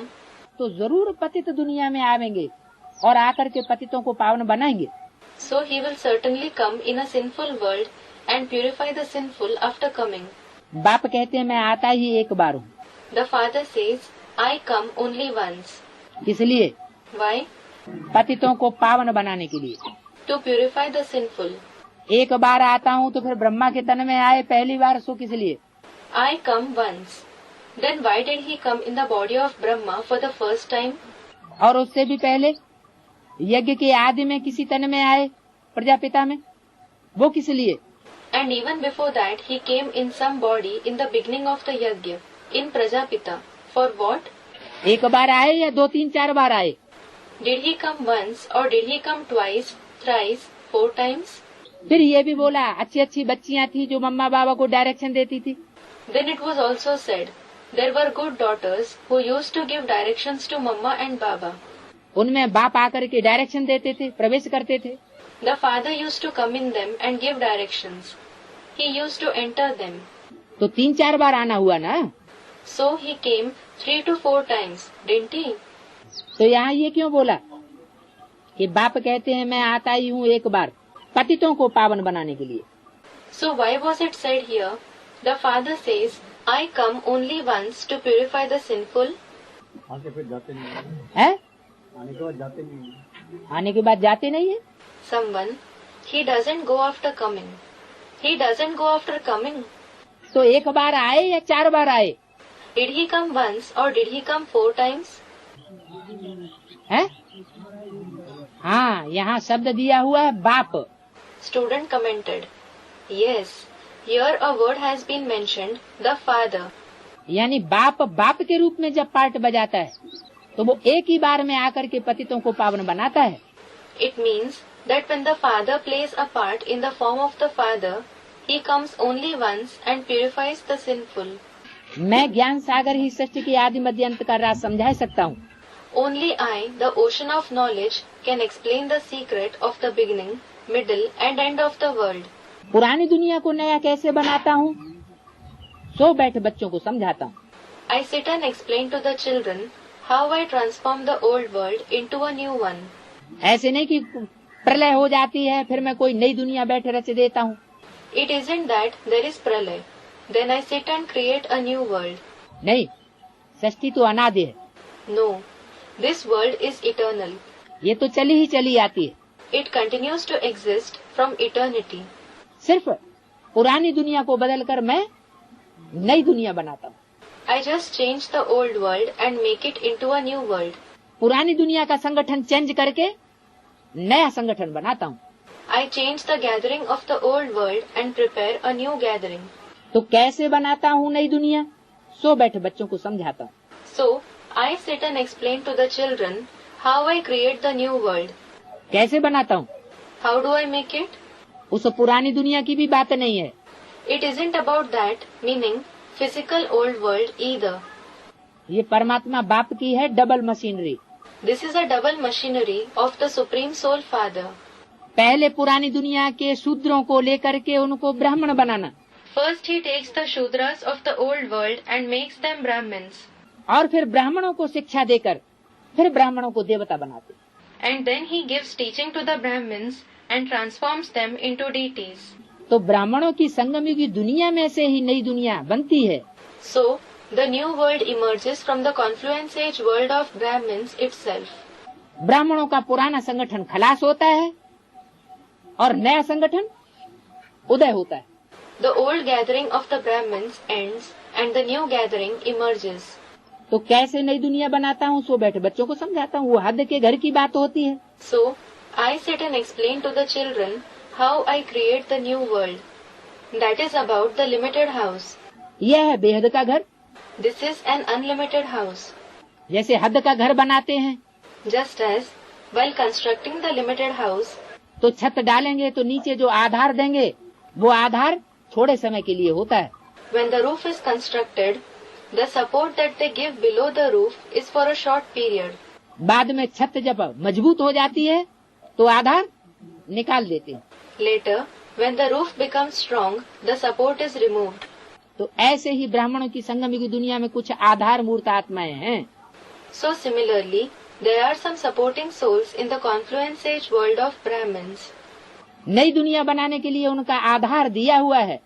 तो जरूर पतित दुनिया में आवेंगे और आकर के पतितों को पावन बनाएंगे। So he will certainly come in a sinful world and purify the sinful after coming. बाप कहते हैं मैं आता ही एक बार हूँ। The father says, I come only once. इसलिए Why? पतितों को पावन बनाने के लिए। To purify the sinful. एक बार आता हूँ तो फिर ब्रह्मा के तन में आए पहली बार, सो किस लिए? I come once. Then why did he come in the body of Brahma for the first time? और उससे भी पहले यज्ञ के आदि में किसी तन में आए प्रजापिता में, वो किस लिए? And even before that, he came in some body in the beginning of the yajna, in Prajapita. For what? एक बार आए या दो तीन चार बार आए? Did he come once or did he come twice, thrice, 4 times? फिर ये भी बोला अच्छी अच्छी बच्चियां थी जो मम्मा बाबा को डायरेक्शन देती थी। Then it was also said, there were good daughters who used to give directions to Mamma and Baba. उनमें बाप आकर के डायरेक्शन देते थे, प्रवेश करते थे। The father used to come in them and give directions. He used to enter them. तो 3-4 बार आना हुआ ना। So he came 3 to 4 times, didn't he? तो यहाँ ये क्यों बोला कि बाप कहते हैं मैं आता ही हूँ एक बार पतितों को पावन बनाने के लिए। So why was it said here? The father says, I come only once to purify the sinful. आके फिर जाते नहीं है, आने के बाद जाते नहीं। आने के बाद जाते नहीं है। Someone, he doesn't go after coming. He doesn't go after coming. तो एक बार आए या 4 बार आए? Did he come once or did he come 4 times? है? हाँ, यहाँ शब्द दिया हुआ है बाप। Student commented, yes, here a word has been mentioned, the father. यानी बाप बाप के रूप में जब पार्ट बजाता है तो वो एक ही बार में आकर के पतितों को पावन बनाता है। It means that when the father plays a part in the form of the father, he comes only once and purifies the sinful. मैं ज्ञान सागर ही सृष्टि की आदि मध्य अंत का राज समझा सकता हूँ। Only I, the ocean of knowledge, can explain the secret of the beginning, middle and end of the world. पुरानी दुनिया को नया कैसे बनाता हूँ, सो बैठ बच्चों को समझाता हूँ। I sit and explain to the children how I transform the old world into a new one. ऐसे नहीं कि प्रलय हो जाती है फिर मैं कोई नई दुनिया बैठे रच देता हूँ। It isn't that there is pralay, then I sit and create a new world. नहीं, सृष्टि तो अनादि है। No, this world is eternal. ये तो चली ही चली आती है। It continues to exist from eternity. सिर्फ पुरानी दुनिया को बदलकर मैं नई दुनिया बनाता हूँ। I just change the old world and make it into a new world. पुरानी दुनिया का संगठन चेंज करके नया संगठन बनाता हूँ। I change the gathering of the old world and prepare a new gathering. तो कैसे बनाता हूँ नई दुनिया, सो बैठ बच्चों को समझाता हूँ। So, I sit and explain to the children how I create the new world. कैसे बनाता हूँ? How do I make it? उस पुरानी दुनिया की भी बात नहीं है। It isn't about that, meaning physical old world either. ये परमात्मा बाप की है double machinery. This is a double machinery of the Supreme Soul Father. पहले पुरानी दुनिया के शूद्रों को लेकर के उनको ब्राह्मण बनाना, First he takes the Shudras of the old world and makes them Brahmins. और फिर ब्राह्मणों को शिक्षा देकर फिर ब्राह्मणों को देवता बनाते। And then he gives teaching to the Brahmins and transforms them into deities. तो ब्राह्मणों की संगमयुगी दुनिया में से ही नई दुनिया बनती है। So, the new world emerges from the confluence age world of Brahmins itself. ब्राह्मणों का पुराना संगठन खलास होता है और नया संगठन उदय होता है। The old gathering of the Brahmins ends and the new gathering emerges. तो कैसे नई दुनिया बनाता हूँ, सो बैठे बच्चों को समझाता हूँ। वो हद के घर की बात होती है। So, I sit and explain to the children how I create the new world. That is about the limited house. यह है बेहद का घर। This is an unlimited house. जैसे हद का घर बनाते हैं Just as, while constructing the limited house, तो छत डालेंगे तो नीचे जो आधार देंगे वो आधार थोड़े समय के लिए होता है। when the roof is constructed, the support that they give below the roof is for a short period. बाद में छत जब मजबूत हो जाती है तो आधार निकाल देते हैं। Later, when the roof becomes strong, the support is removed. तो ऐसे ही ब्राह्मणों की संगम दुनिया में कुछ आधार मूर्त आत्माएं हैं। So similarly, there are some supporting souls in the confluence age world of Brahmins. नई दुनिया बनाने के लिए उनका आधार दिया हुआ है।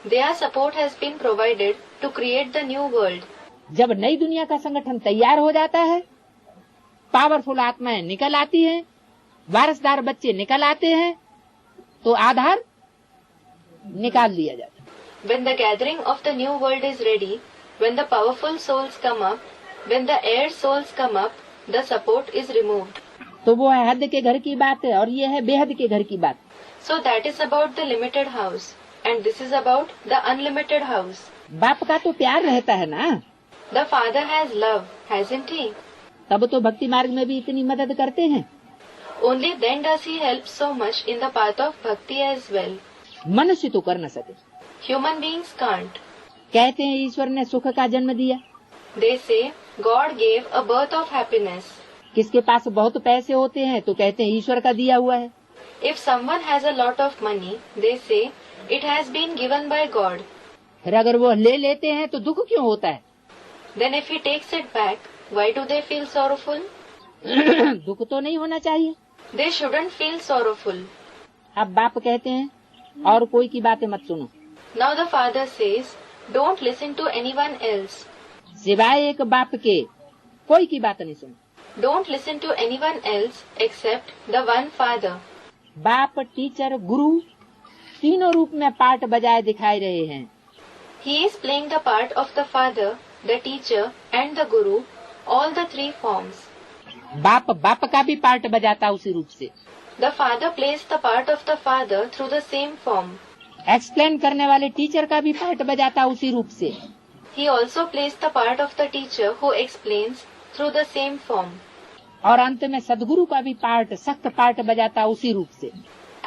Their support has been provided to create the new world. जब नई दुनिया का संगठन तैयार हो जाता है, पावरफुल आत्माएं निकल आती हैं, वारसदार बच्चे निकल आते हैं, तो आधार निकाल दिया जाता है। When the gathering of the new world is ready, when the powerful souls come up, when the heir souls come up, the support is removed. तो वो है हद के घर की बात है और ये है बेहद के घर की बात। So that is about the limited house, and this is about the unlimited house. बाप का तो प्यार रहता है ना, The Father has love, hasn't he? तब तो भक्ति मार्ग में भी इतनी मदद करते हैं। Only then does he help so much in the path of bhakti as well. मनुष्य तो कर न सके। Human beings can't. कहते हैं ईश्वर ने सुख का जन्म दिया। They say God gave a birth of happiness. किसके पास बहुत पैसे होते हैं तो कहते हैं ईश्वर का दिया हुआ है। If someone has a lot of money, they say it has been given by God. फिर अगर वो ले लेते हैं तो दुख क्यों होता है? Then if he takes it back, why do they feel sorrowful? दुख तो नहीं होना चाहिए। They shouldn't feel sorrowful. अब बाप कहते हैं और कोई की बातें मत सुनो, Now the father says, don't listen to anyone else. सिवाय एक बाप के कोई की बात नहीं सुनो। Don't listen to anyone else except the one father. बाप, टीचर, गुरु तीनों रूप में पार्ट बजाए दिखाई रहे हैं। He is playing the part of the father, the teacher and the guru, all the three forms. बाप का भी पार्ट बजाता उसी रूप से। The father plays the part of the father through the same form. Explain करने वाले teacher का भी पार्ट बजाता उसी रूप से। He also plays the part of the teacher who explains through the same form. और अंत में सदगुरु का भी पार्ट, सख्त पार्ट बजाता उसी रूप से।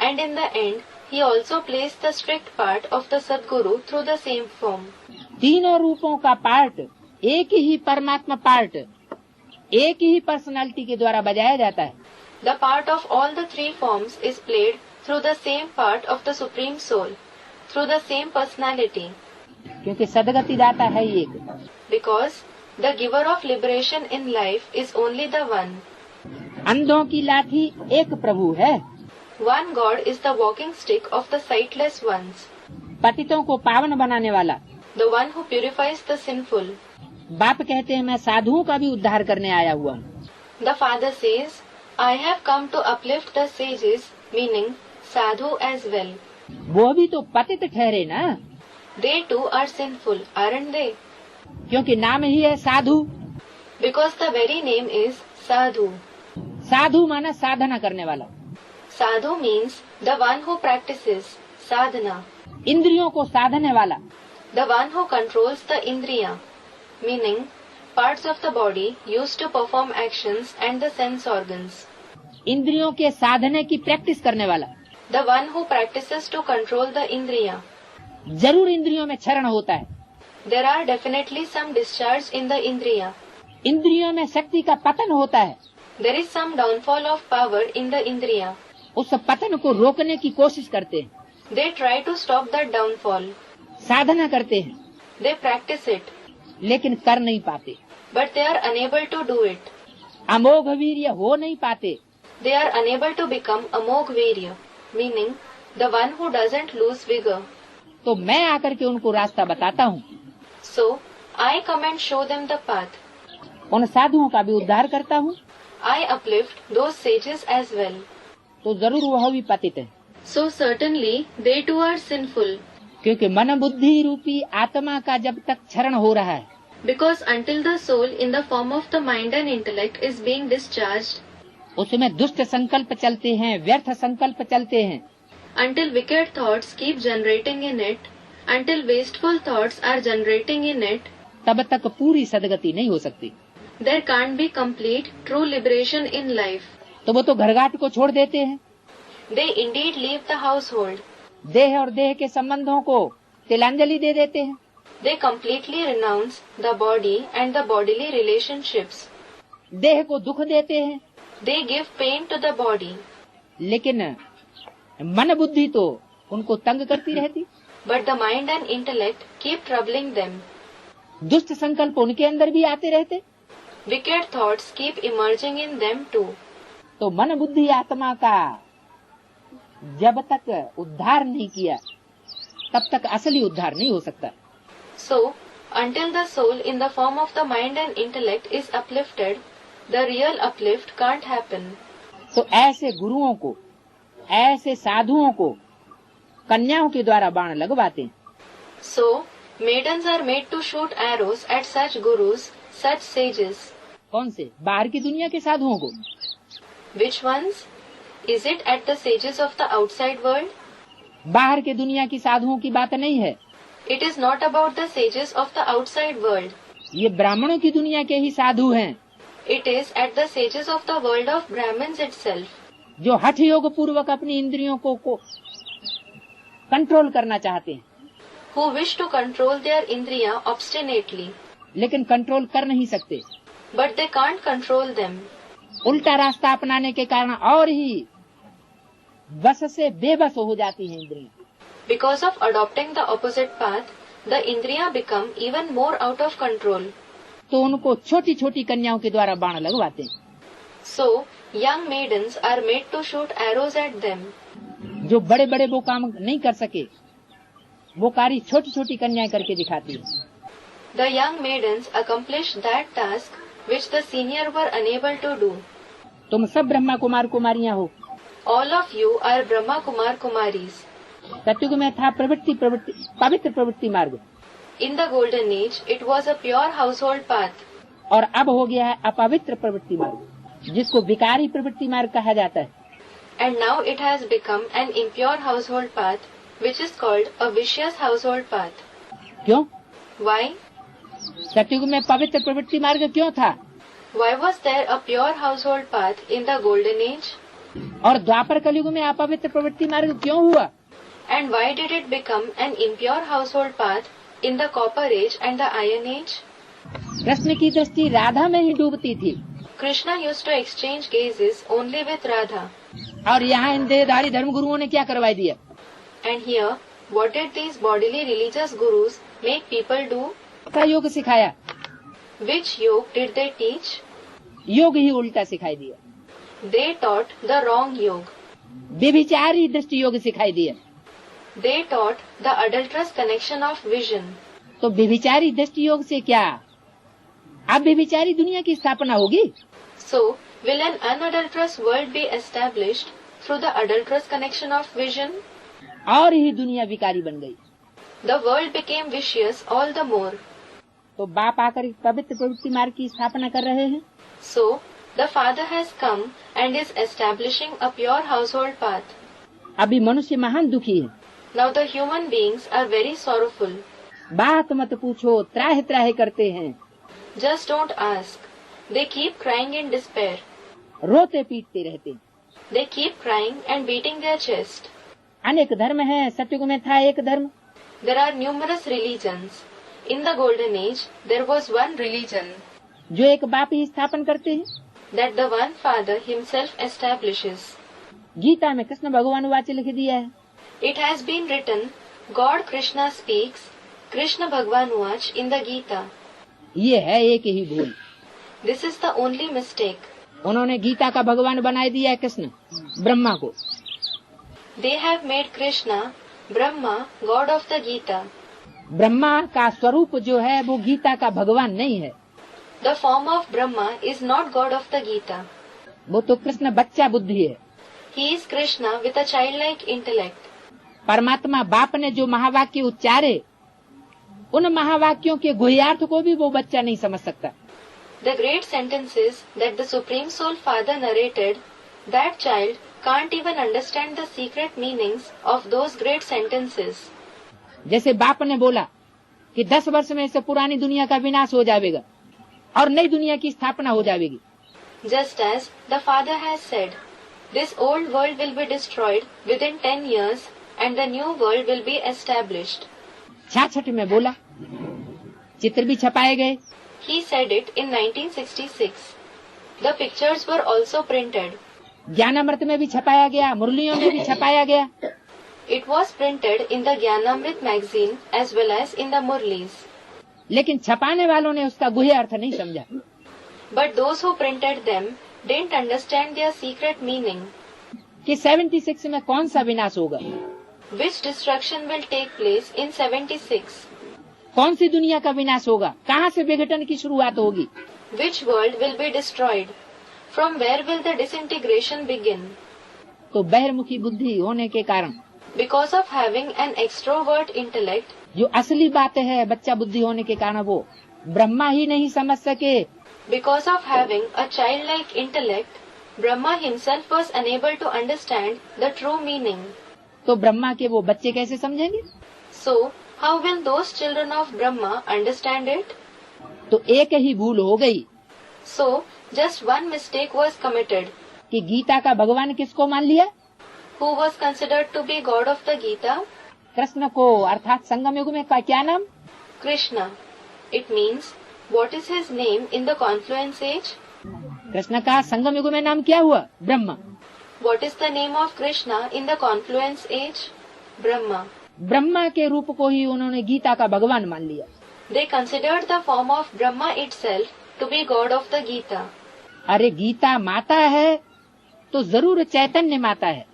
And in the end, he also plays the strict part of the Sadguru through the same form. तीनों रूपों का पार्ट, एक ही परमात्मा पार्ट, एक ही पर्सनालिटी के द्वारा बजाया जाता है। The part of all the three forms is played through the same part of the Supreme Soul, through the same personality. क्योंकि सदगति दाता है ही एक। Because the giver of liberation in life is only the one. अंधों की लाठी एक प्रभु है। One God is the walking stick of the sightless ones, पतितों को पावन बनाने वाला। the one who purifies the sinful. बाप कहते हैं मैं साधुओं का भी उद्धार करने आया हुआ हूँ। The father says, I have come to uplift the sages, meaning sadhu as well. वो भी तो पतित ठहरे ना, They too are sinful, aren't they? क्योंकि नाम ही है साधु। Because the very name is sadhu. साधु माना साधना करने वाला। Sadhu means the one who practices sadhana, इंद्रियों को साधने वाला। the one who controls the indriya, meaning parts of the body used to perform actions and the sense organs. इंद्रियों के साधने की प्रैक्टिस करने वाला। The one who practices to control the indriya. जरूर इंद्रियों में क्षरण होता है। There are definitely some discharge in the indriya. इंद्रियों में शक्ति का पतन होता है। There is some downfall of power in the indriya. उस पतन को रोकने की कोशिश करते हैं, They try to stop that downfall. साधना करते हैं, They practice it, लेकिन कर नहीं पाते। but they are unable to do it. अमोघ वीर्य हो नहीं पाते। They are unable to become amogvirya, meaning the one who doesn't lose vigor. तो मैं आकर के उनको रास्ता बताता हूँ। So, I come and show them the path. उन साधुओं का भी उद्धार करता हूँ, I uplift those sages as well. तो जरूर वह भी पतित है। So certainly, they too are sinful. क्योंकि मन बुद्धि रूपी आत्मा का जब तक क्षरण हो रहा है, Because until the soul in the form of the mind and intellect is being discharged, उसमें दुष्ट संकल्प चलते हैं, व्यर्थ संकल्प चलते हैं, until wicked thoughts keep generating in it, until wasteful thoughts are generating in it, तब तक पूरी सदगति नहीं हो सकती। there can't be complete true liberation in life. तो वो तो घरघाट को छोड़ देते हैं, They indeed leave the household. देह और देह के संबंधों को तिलांजलि दे देते हैं। They completely renounce the body and the bodily relationships. देह को दुख देते हैं, They give pain to the body, लेकिन मन बुद्धि तो उनको तंग करती रहती। but the mind and intellect keep troubling them. दुष्ट संकल्प उनके अंदर भी आते रहते। Wicked thoughts keep emerging in them too. तो मन बुद्धि आत्मा का जब तक उद्धार नहीं किया, तब तक असली उद्धार नहीं हो सकता। So, until the soul in the form of the mind and intellect is uplifted, the real uplift can't happen. तो ऐसे गुरुओं को, ऐसे साधुओं को कन्याओं के द्वारा बाण लगवाते हैं। So, maidens are made to shoot arrows at such gurus, such sages. कौन से? बाहर की दुनिया के साधुओं को। Which ones? Is it at the sages of the outside world? बाहर के दुनिया की साधुओं की बात नहीं है, It is not about the sages of the outside world. ये ब्राह्मणों की दुनिया के ही साधु हैं, It is at the sages of the world of Brahmins itself, जो हठ योग पूर्वक अपनी इंद्रियों को कंट्रोल करना चाहते हैं, who wish to control their indriya obstinately, लेकिन कंट्रोल कर नहीं सकते। but they can't control them. उल्टा रास्ता अपनाने के कारण और ही बस से बेबस हो जाती हैं इंद्रियां। Because of adopting the opposite path, the indriya become even more out of control. तो उनको छोटी छोटी कन्याओं के द्वारा बाण लगवाते हैं। So, young maidens are made to shoot arrows at them. जो बड़े बड़े वो काम नहीं कर सके, वो कार्य छोटी छोटी कन्याएं करके दिखाती है। The young maidens accomplish that task which the senior were unable to do. तुम सब ब्रह्मा कुमार कुमारियां हो। All of you are Brahma Kumar Kumaris. सतयुग में था पवित्र प्रवृत्ति मार्ग, In the golden age, it was a pure household path. और अब हो गया है अपवित्र प्रवृत्ति मार्ग, जिसको विकारी प्रवृत्ति मार्ग कहा जाता है। And now it has become an impure household path, which is called a vicious household path. क्यों? Why? सतयुग में पवित्र प्रवृत्ति मार्ग क्यों था, Why was there a pure household path in the golden age? और द्वापर कलयुग में अपवित्र प्रवृत्ति मार्ग क्यों हुआ? And why did it become an impure household path in the copper age and the iron age? Krishna की दृष्टि राधा में ही डूबती थी, Krishna used to exchange gazes only with Radha. और यहाँ इन देहधारी धर्म गुरुओं ने क्या करवा दिया? And here, what did these bodily religious gurus make people do? का योग सिखाया, Which yoga did they teach? योग ही उल्टा सिखाई दिया। They taught the wrong yoga. व्यभिचारी दृष्टि योग सिखाई दिया। They taught the adulterous connection of vision. तो व्यभिचारी दृष्टि योग से क्या अब व्यभिचारी दुनिया की स्थापना होगी? So, will an unadulterous world be established through the adulterous connection of vision? और ही दुनिया विकारी बन गई। The world became vicious all the more. तो बाप आकर पवित्र प्रवृत्ति मार्ग की स्थापना कर रहे हैं। So, the Father has come and is establishing a pure household path. अभी मनुष्य महान दुखी है। Now the human beings are very sorrowful. बात मत पूछो, त्राहे त्राहे करते हैं, Just don't ask. They keep crying in despair. रोते पीटते रहते हैं। They keep crying and beating their chest. अनेक धर्म है, सतयुग में था एक धर्म। There are numerous religions. In the golden age, there was one religion जो एक बाप ही स्थापन करते हैं। that the one Father himself establishes. Gita में कृष्ण भगवान वाच्य लिख दिया है, It has been written, God Krishna speaks, Krishna Bhagwan Vach in the Gita. ये है एक ही भूल। This is the only mistake. उन्होंने गीता का भगवान बनाए दिया है कृष्ण ब्रह्मा को। They have made Krishna, Brahma, God of the Gita. Brahma का स्वरूप जो है वो गीता का भगवान नहीं है, The form of Brahma is not God of the Gita. वो तो कृष्ण बच्चा बुद्धि है। He is Krishna with a childlike intellect. परमात्मा बाप ने जो महावाक्य उच्चारे, उन महावाक्यों के गुह्यार्थ को भी वो बच्चा नहीं समझ सकता। The great sentences that the Supreme Soul Father narrated, that child can't even understand the secret meanings of those great sentences. जैसे बाप ने बोला कि 10 वर्ष में से पुरानी दुनिया का विनाश हो जाएगा और नई दुनिया की स्थापना हो जाएगी। Just as the Father has said, this old world will be destroyed within 10 years and the new world will be established. 66 में बोला, चित्र भी छपाए गए। He said it in 1966. The pictures were also printed. ज्ञानामृत में भी छपाया गया, मुरलियों में भी छपाया गया। It was printed in the Gyanamrit magazine as well as in the Murlis. लेकिन छपाने वालों ने उसका गुह्य अर्थ नहीं समझा। But those who printed them didn't understand their secret meaning. कि 76 में कौन सा विनाश होगा, Which destruction will take place in 76? कौन सी दुनिया का विनाश होगा, कहाँ से विघटन की शुरुआत होगी। Which world will be destroyed? From where will the disintegration begin? तो बहिर्मुखी बुद्धि होने के कारण, Because of having an extrovert intellect, जो असली बात है बच्चा बुद्धि होने के कारण वो ब्रह्मा ही नहीं समझ सके। because of having a childlike intellect, Brahma himself was unable to understand the true meaning. तो ब्रह्मा के वो बच्चे कैसे समझेंगे? So, how will those children of Brahma understand it? तो एक ही भूल हो गई So, just one mistake was committed. कि गीता का भगवान किसको मान लिया? Who was considered to be God of the Gita? Krishna को, अर्थात संगम युग में का क्या नाम? Krishna. It means, what is his name in the confluence age? Krishna का संगम युग में नाम क्या हुआ? Brahma. What is the name of Krishna in the confluence age? Brahma. Brahma के रूप को ही उन्होंने गीता का भगवान मान लिया। They considered the form of Brahma itself to be God of the Gita. अरे गीता माता है तो जरूर चैतन्य माता है।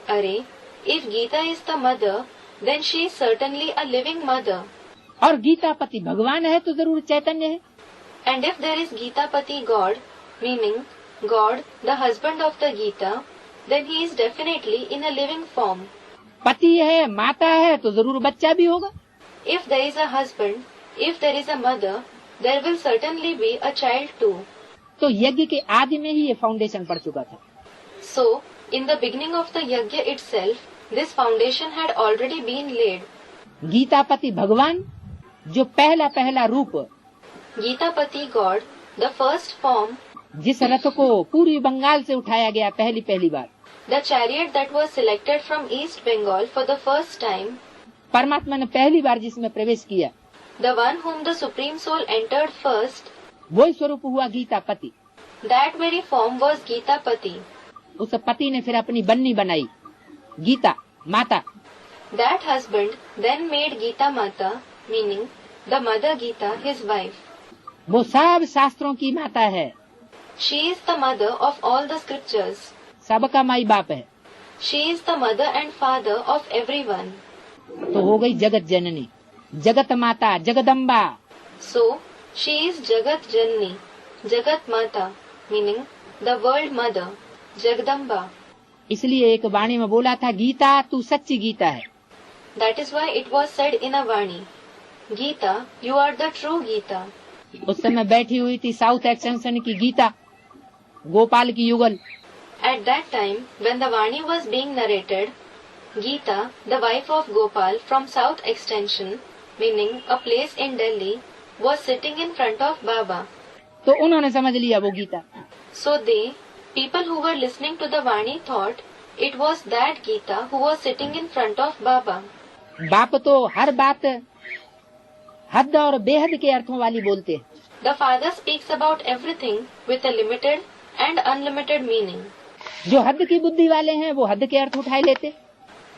Array, if Gita is the mother, then she is certainly a living mother. और गीता पति भगवान है तो जरूर चैतन्य है। And if there is Gita Pati God, meaning God, the husband of the Gita, then he is definitely in a living form. पति है माता है तो जरूर बच्चा भी होगा। If there is a husband, if there is a mother, there will certainly be a child too. तो यज्ञ के आदि में ही ये फाउंडेशन पड़ चुका था। So, in the beginning of the yajna itself, this foundation had already been laid. Gita पति भगवान जो पहला रूप, Gita Pati God, the first form, जिस रथ को पूर्वी बंगाल से उठाया गया पहली बार, the chariot that was selected from East Bengal for the first time, परमात्मा ने पहली बार जिसमें प्रवेश किया, the one whom the Supreme Soul entered first, वही स्वरूप हुआ गीता पति। that very form was Gita Pati. उस पति ने फिर अपनी बन्नी बनाई गीता माता। That husband then made Gita Mata, meaning the mother Gita, his wife. वो सब शास्त्रों की माता है, She is the mother of all the scriptures. सबका माई बाप है। She is the mother and father of everyone. तो हो गई जगत जननी, जगत माता, Jagdamba. So, she is Jagat Janni, Jagat Mata, meaning the world mother, Jagdamba. इसलिए एक वाणी में बोला था, गीता तू सच्ची गीता है। That is why it was said in a Vani, Gita, you are the true Gita. उस समय बैठी हुई थी साउथ एक्सटेंशन की गीता, गोपाल की युगल। At that time, when the Vani was being narrated, Gita, the wife of Gopal from South Extension, meaning a place in Delhi, was sitting in front of Baba. तो उन्होंने समझ लिया वो Gita. So they, people who were listening to the Vani thought it was that Gita who was sitting in front of Baba. बाप तो हर बात हद और बेहद के अर्थों वाली बोलते हैं। The father speaks about everything with a limited and unlimited meaning. जो हद की बुद्धि वाले हैं वो हद के अर्थ उठाए लेते।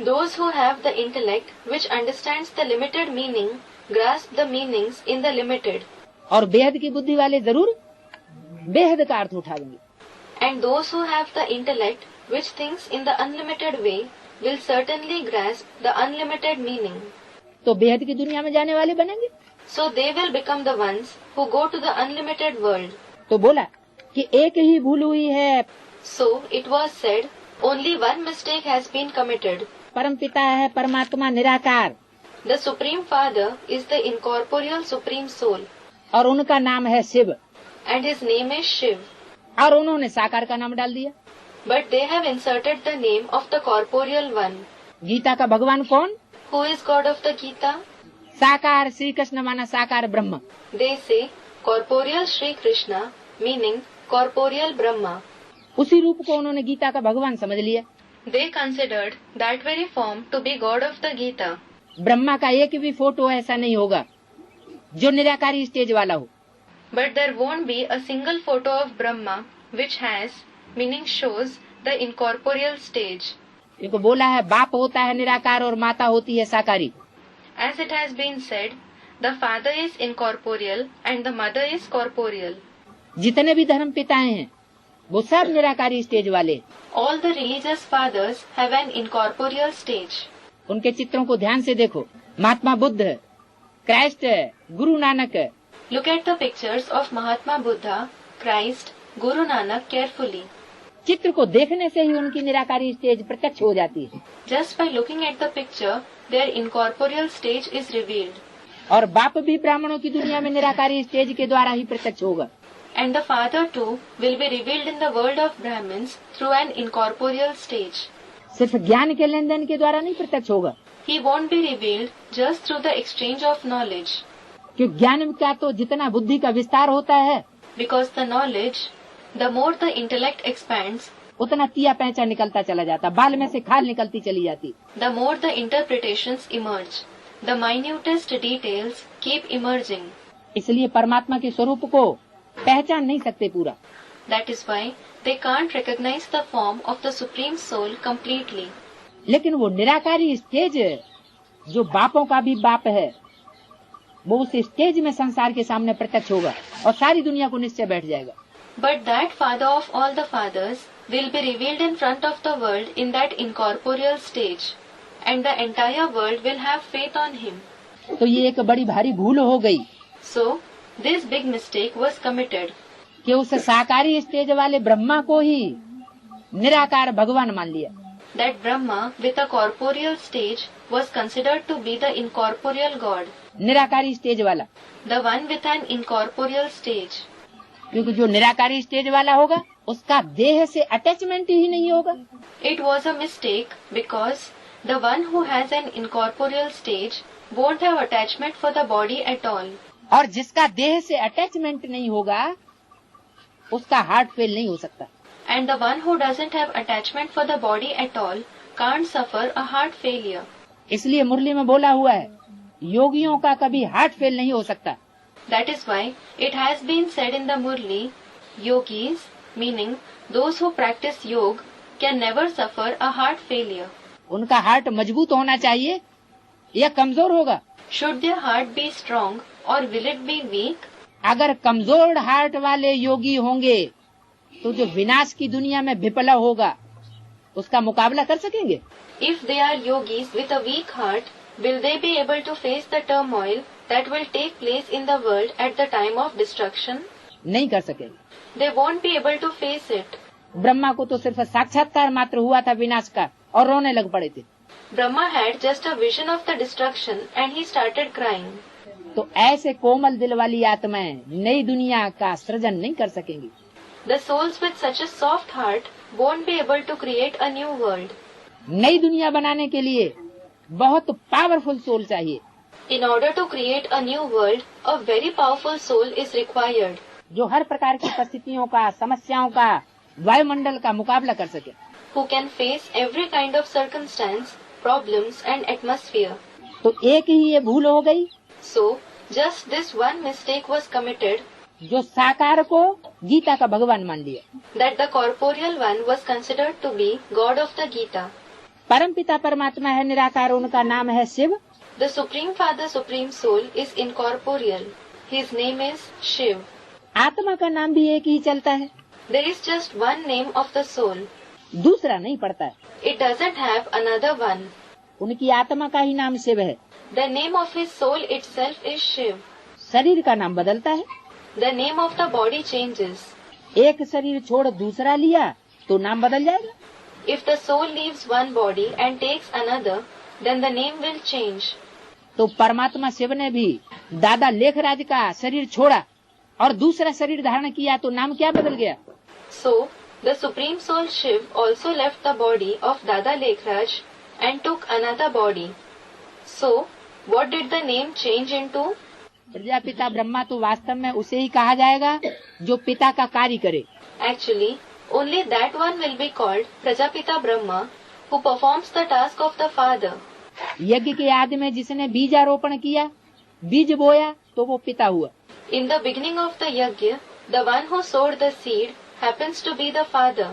Those who have the intellect which understands the limited meaning grasp the meanings in the limited. और बेहद की बुद्धि वाले जरूर बेहद का अर्थ उठा लेंगे। And those who have the intellect which thinks in the unlimited way will certainly grasp the unlimited meaning. तो बेहद की दुनिया में जाने वाले बनेंगे। So they will become the ones who go to the unlimited world. तो बोला कि एक ही भूल हुई है, So it was said, only one mistake has been committed. परम पिता है परमात्मा निराकार, The Supreme Father is the incorporeal Supreme Soul, और उनका नाम है Shiv, and his name is Shiv. और उन्होंने साकार का नाम डाल दिया। But they have inserted the name of the corporeal one. Gita का भगवान कौन? Who is God of the Gita? साकार श्री कृष्ण माना साकार ब्रह्म। They say corporeal Sri Krishna, meaning corporeal Brahma. उसी रूप को उन्होंने गीता का भगवान समझ लिया। They considered that very form to be God of the Gita. Brahma का एक भी फोटो ऐसा नहीं होगा जो निराकारी स्टेज वाला हो। But there won't be a single photo of Brahma which has, meaning shows, the incorporeal stage. इनको बोला है बाप होता है निराकार और माता होती है साकारी। As it has been said, the father is incorporeal and the mother is corporeal. जितने भी धर्म पिताएं हैं वो सब निराकारी स्टेज वाले। All the religious fathers have an incorporeal stage. उनके चित्रों को ध्यान से देखो, Mahatma Buddha, Christ, Guru Nanak. Look at the pictures of Mahatma Buddha, Christ, Guru Nanak carefully. चित्र को देखने से ही उनकी निराकारी स्टेज प्रत्यक्ष हो जाती है। Just by looking at the picture, their incorporeal stage is revealed. और बाप भी ब्राह्मणों की दुनिया में निराकारी स्टेज के द्वारा ही प्रत्यक्ष होगा। And the father too will be revealed in the world of Brahmins through an incorporeal stage. सिर्फ ज्ञान के लेन देन के द्वारा नहीं प्रत्यक्ष होगा। He won't be revealed just through the exchange of knowledge. क्योंकि ज्ञान का तो जितना बुद्धि का विस्तार होता है, Because the knowledge, the more the intellect expands, उतना तिया पैंचा निकलता चला जाता, बाल में से खाल निकलती चली जाती। the more the interpretations emerge. The minutest details keep emerging. इसलिए परमात्मा के स्वरूप को पहचान नहीं सकते पूरा। That is why they can't recognize the form of the Supreme Soul completely. लेकिन वो निराकारी स्टेज जो बापों का भी बाप है, वो उस स्टेज में संसार के सामने प्रत्यक्ष होगा और सारी दुनिया को निश्चय बैठ जाएगा। But that Father of all the fathers will be revealed in front of the world in that incorporeal stage, and the entire world will have faith on him. तो ये एक बड़ी भारी भूल हो गई So, this big mistake was committed, कि उस साकारी स्टेज वाले ब्रह्मा को ही निराकार भगवान मान लिया। that Brahma with a corporeal stage was considered to be the incorporeal God, निराकारी स्टेज वाला, the one with an incorporeal stage. क्योंकि जो निराकारी स्टेज वाला होगा उसका देह से अटैचमेंट ही नहीं होगा। It was a mistake because the one who has an incorporeal stage won't have attachment for the body at all. और जिसका देह से अटैचमेंट नहीं होगा उसका हार्ट फेल नहीं हो सकता। And the one who doesn't have attachment for the body at all can't suffer a heart failure. इसलिए मुरली में बोला हुआ है योगियों का कभी हार्ट फेल नहीं हो सकता। That is why it has been said in the Murli, yogis, meaning those who practice yoga, can never suffer a heart failure. उनका हार्ट मजबूत होना चाहिए या कमजोर होगा। Should their heart be strong or will it be weak? अगर कमजोर heart वाले योगी होंगे तो जो विनाश की दुनिया में विपला होगा उसका मुकाबला कर सकेंगे। If they are yogis with a weak heart, will they be able to face the turmoil that will take place in the world at the time of destruction? नहीं कर सकेंगे। They won't be able to face it. Brahma को तो सिर्फ साक्षात्कार मात्र हुआ था विनाश का और रोने लग पड़े थे। Brahma had just a vision of the destruction and he started crying. तो ऐसे कोमल दिल वाली आत्माएं नई दुनिया का सृजन नहीं कर सकेंगी। The souls with such a soft heart won't be able to create a new world. नई दुनिया बनाने के लिए बहुत पावरफुल सोल चाहिए In order to create a new world, a very powerful soul is required, जो हर प्रकार की परिस्थितियों का, समस्याओं का, वायुमंडल का मुकाबला कर सके। who can face every kind of circumstance, problems and atmosphere. तो एक ही ये भूल हो गई So, just this one mistake was committed, जो साकार को गीता का भगवान मान लिया। that the corporeal one was considered to be God of the Gita. परमपिता परमात्मा है निराकार, उनका नाम है Shiv. The Supreme Father, Supreme Soul is incorporeal. His name is Shiv. आत्मा का नाम भी एक ही चलता है, There is just one name of the soul. दूसरा नहीं पड़ता है। It doesn't have another one. उनकी आत्मा का ही नाम शिव है। The name of his soul itself is Shiv. शरीर का नाम बदलता है। The name of the body changes. एक शरीर छोड़ दूसरा लिया तो नाम बदल जाएगा। If the soul leaves one body and takes another, then the name will change. तो परमात्मा शिव ने भी दादा लेखराज का शरीर छोड़ा और दूसरा शरीर धारण किया तो नाम क्या बदल गया? So, the Supreme Soul Shiv also left the body of Dada Lekhraj and took another body. So, what did the name change into? Prajapita Brahma तो वास्तव में उसे ही कहा जाएगा जो पिता का कार्य करे। Actually, only that one will be called Prajapita Brahma, who performs the task of the father. यज्ञ के आदि में जिसने बीजारोपण किया, बीज बोया तो वो पिता हुआ। In the beginning of the yajna, the one who sowed the seed happens to be the father.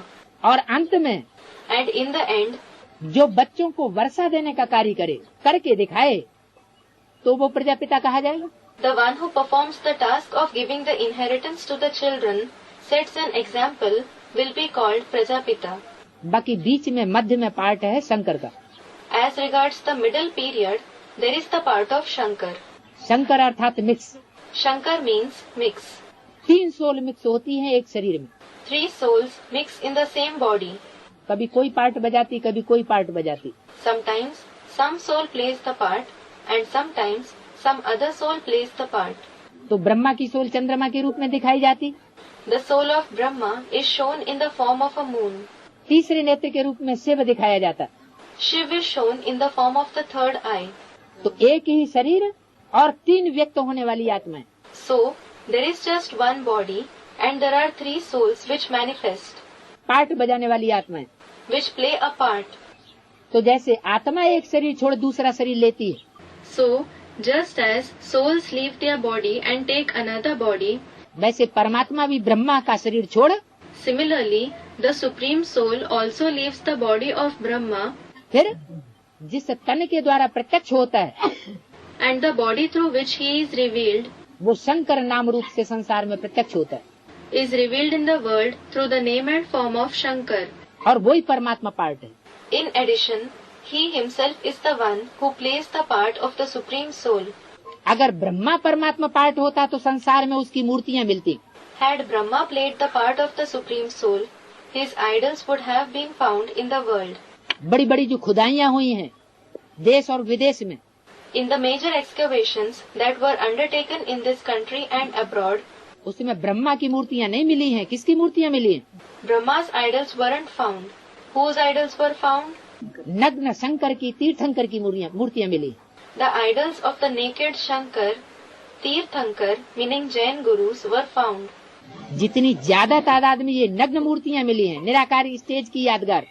और अंत में And in the end, जो बच्चों को वर्षा देने का कार्य करे, करके दिखाए तो वो प्रजापिता कहा जाएगा। the one who performs the task of giving the inheritance to the children, sets an example, will be called Prajapita. बाकी बीच में मध्य में पार्ट है शंकर का। As regards the middle period, there is the part of Shankar. Shankar अर्थात mix. Shankar means mix. 3 soul mix होती हैं एक शरीर में। 3 souls mix in the same body. कभी कोई पार्ट बजाती, कभी कोई पार्ट बजाती। Sometimes some soul plays the part, and sometimes some other soul plays the part. तो ब्रह्मा की सोल चंद्रमा के रूप में दिखाई जाती, The soul of Brahma is shown in the form of a moon. तीसरे नेत्र के रूप में शिव दिखाया जाता। Shiv is shown in the form of the third eye. तो एक ही शरीर और 3 व्यक्त होने वाली आत्माएं। So, there is just one body, and there are 3 souls which manifest, part बजाने वाली आत्माएं। which play a part. तो जैसे आत्मा एक शरीर छोड़ दूसरा शरीर लेती है, So, just as souls leave their body and take another body, वैसे परमात्मा भी ब्रह्मा का शरीर छोड़ similarly, the Supreme Soul also leaves the body of Brahma, फिर जिस तन के द्वारा प्रत्यक्ष होता है and the body through which he is revealed वो शंकर नाम रूप से संसार में प्रत्यक्ष होता है। is revealed in the world through the name and form of Shankar. और वही परमात्मा पार्ट है। In addition, he himself is the one who plays the part of the Supreme Soul. अगर ब्रह्मा परमात्मा पार्ट होता तो संसार में उसकी मूर्तियाँ मिलती। Had Brahma played the part of the Supreme Soul, his idols would have been found in the world. बड़ी बड़ी जो खुदाइयाँ हुई हैं देश और विदेश में, In the major excavations that were undertaken in this country and abroad, उसमें ब्रह्मा की मूर्तियाँ नहीं मिली हैं। किसकी मूर्तियाँ मिली हैं? Brahma's idols weren't found. Whose idols were found? नग्न शंकर की, तीर्थंकर की मूर्तियाँ मिली। The idols of the naked Shankar, Tirthankar, meaning Jain gurus, were found. जितनी ज्यादा तादाद में ये नग्न मूर्तियाँ मिली हैं, निराकारी स्टेज की यादगार,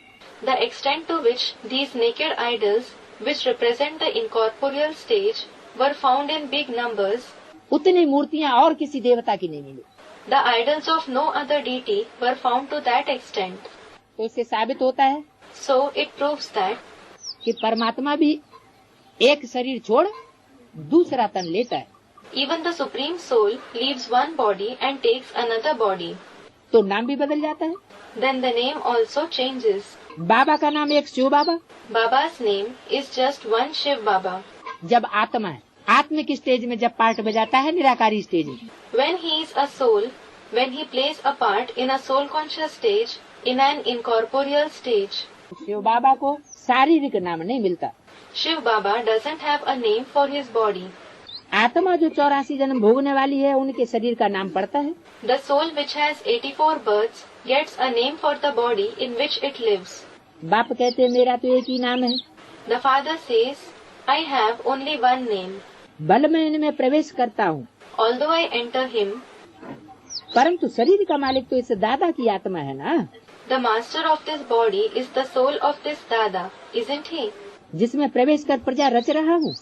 The extent to which these naked idols, which represent the incorporeal stage, were found in big numbers, उतनी मूर्तियाँ और किसी देवता की नहीं मिली। the idols of no other deity were found to that extent. तो इससे साबित होता है So it proves that कि परमात्मा भी एक शरीर छोड़ दूसरा तन लेता है। even the Supreme Soul leaves one body and takes another body. तो नाम भी बदल जाता है। Then the name also changes. बाबा का नाम एक शिव बाबा, Baba's name is just one Shiv Baba. जब आत्मा है, आत्मिक स्टेज में जब पार्ट बजाता है निराकारी स्टेज में, When he is a soul, when he plays a part in a soul conscious stage, in an incorporeal stage, Shiv Baba को शारीरिक नाम नहीं मिलता। Shiv Baba doesn't have a name for his body. आत्मा जो 84 जन्म भोगने वाली है उनके शरीर का नाम पड़ता है। The soul which has 84 births gets a name for the body in which it lives. बाप कहते हैं मेरा तो एक ही नाम है, The father says, I have only one name. भले मैं इनमें प्रवेश करता हूँ, Although I enter him, परंतु शरीर का मालिक तो इस दादा की आत्मा है ना, the master of this body is the soul of this Dada, isn't he? जिसमें प्रवेश कर प्रजा रच रहा हूँ।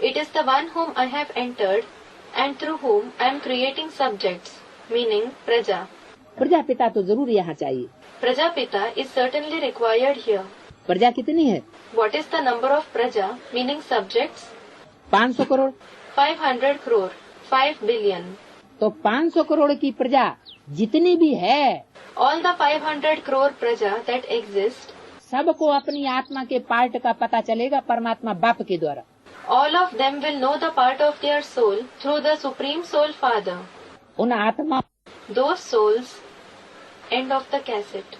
It is the one whom I have entered and through whom I am creating subjects, meaning Praja. Prajapita तो जरूर यहाँ चाहिए। Prajapita is certainly required here. प्रजा कितनी है? What is the number of Praja, meaning subjects? 500 crore. 500 crore, 5 billion. तो 500 करोड़ की प्रजा जितनी भी है, All the 500 crore Praja that exist, सबको अपनी आत्मा के पार्ट का पता चलेगा परमात्मा बाप के द्वारा। all of them will know the part of their soul through the Supreme Soul Father. उन आत्मा Those souls, end of the cassette.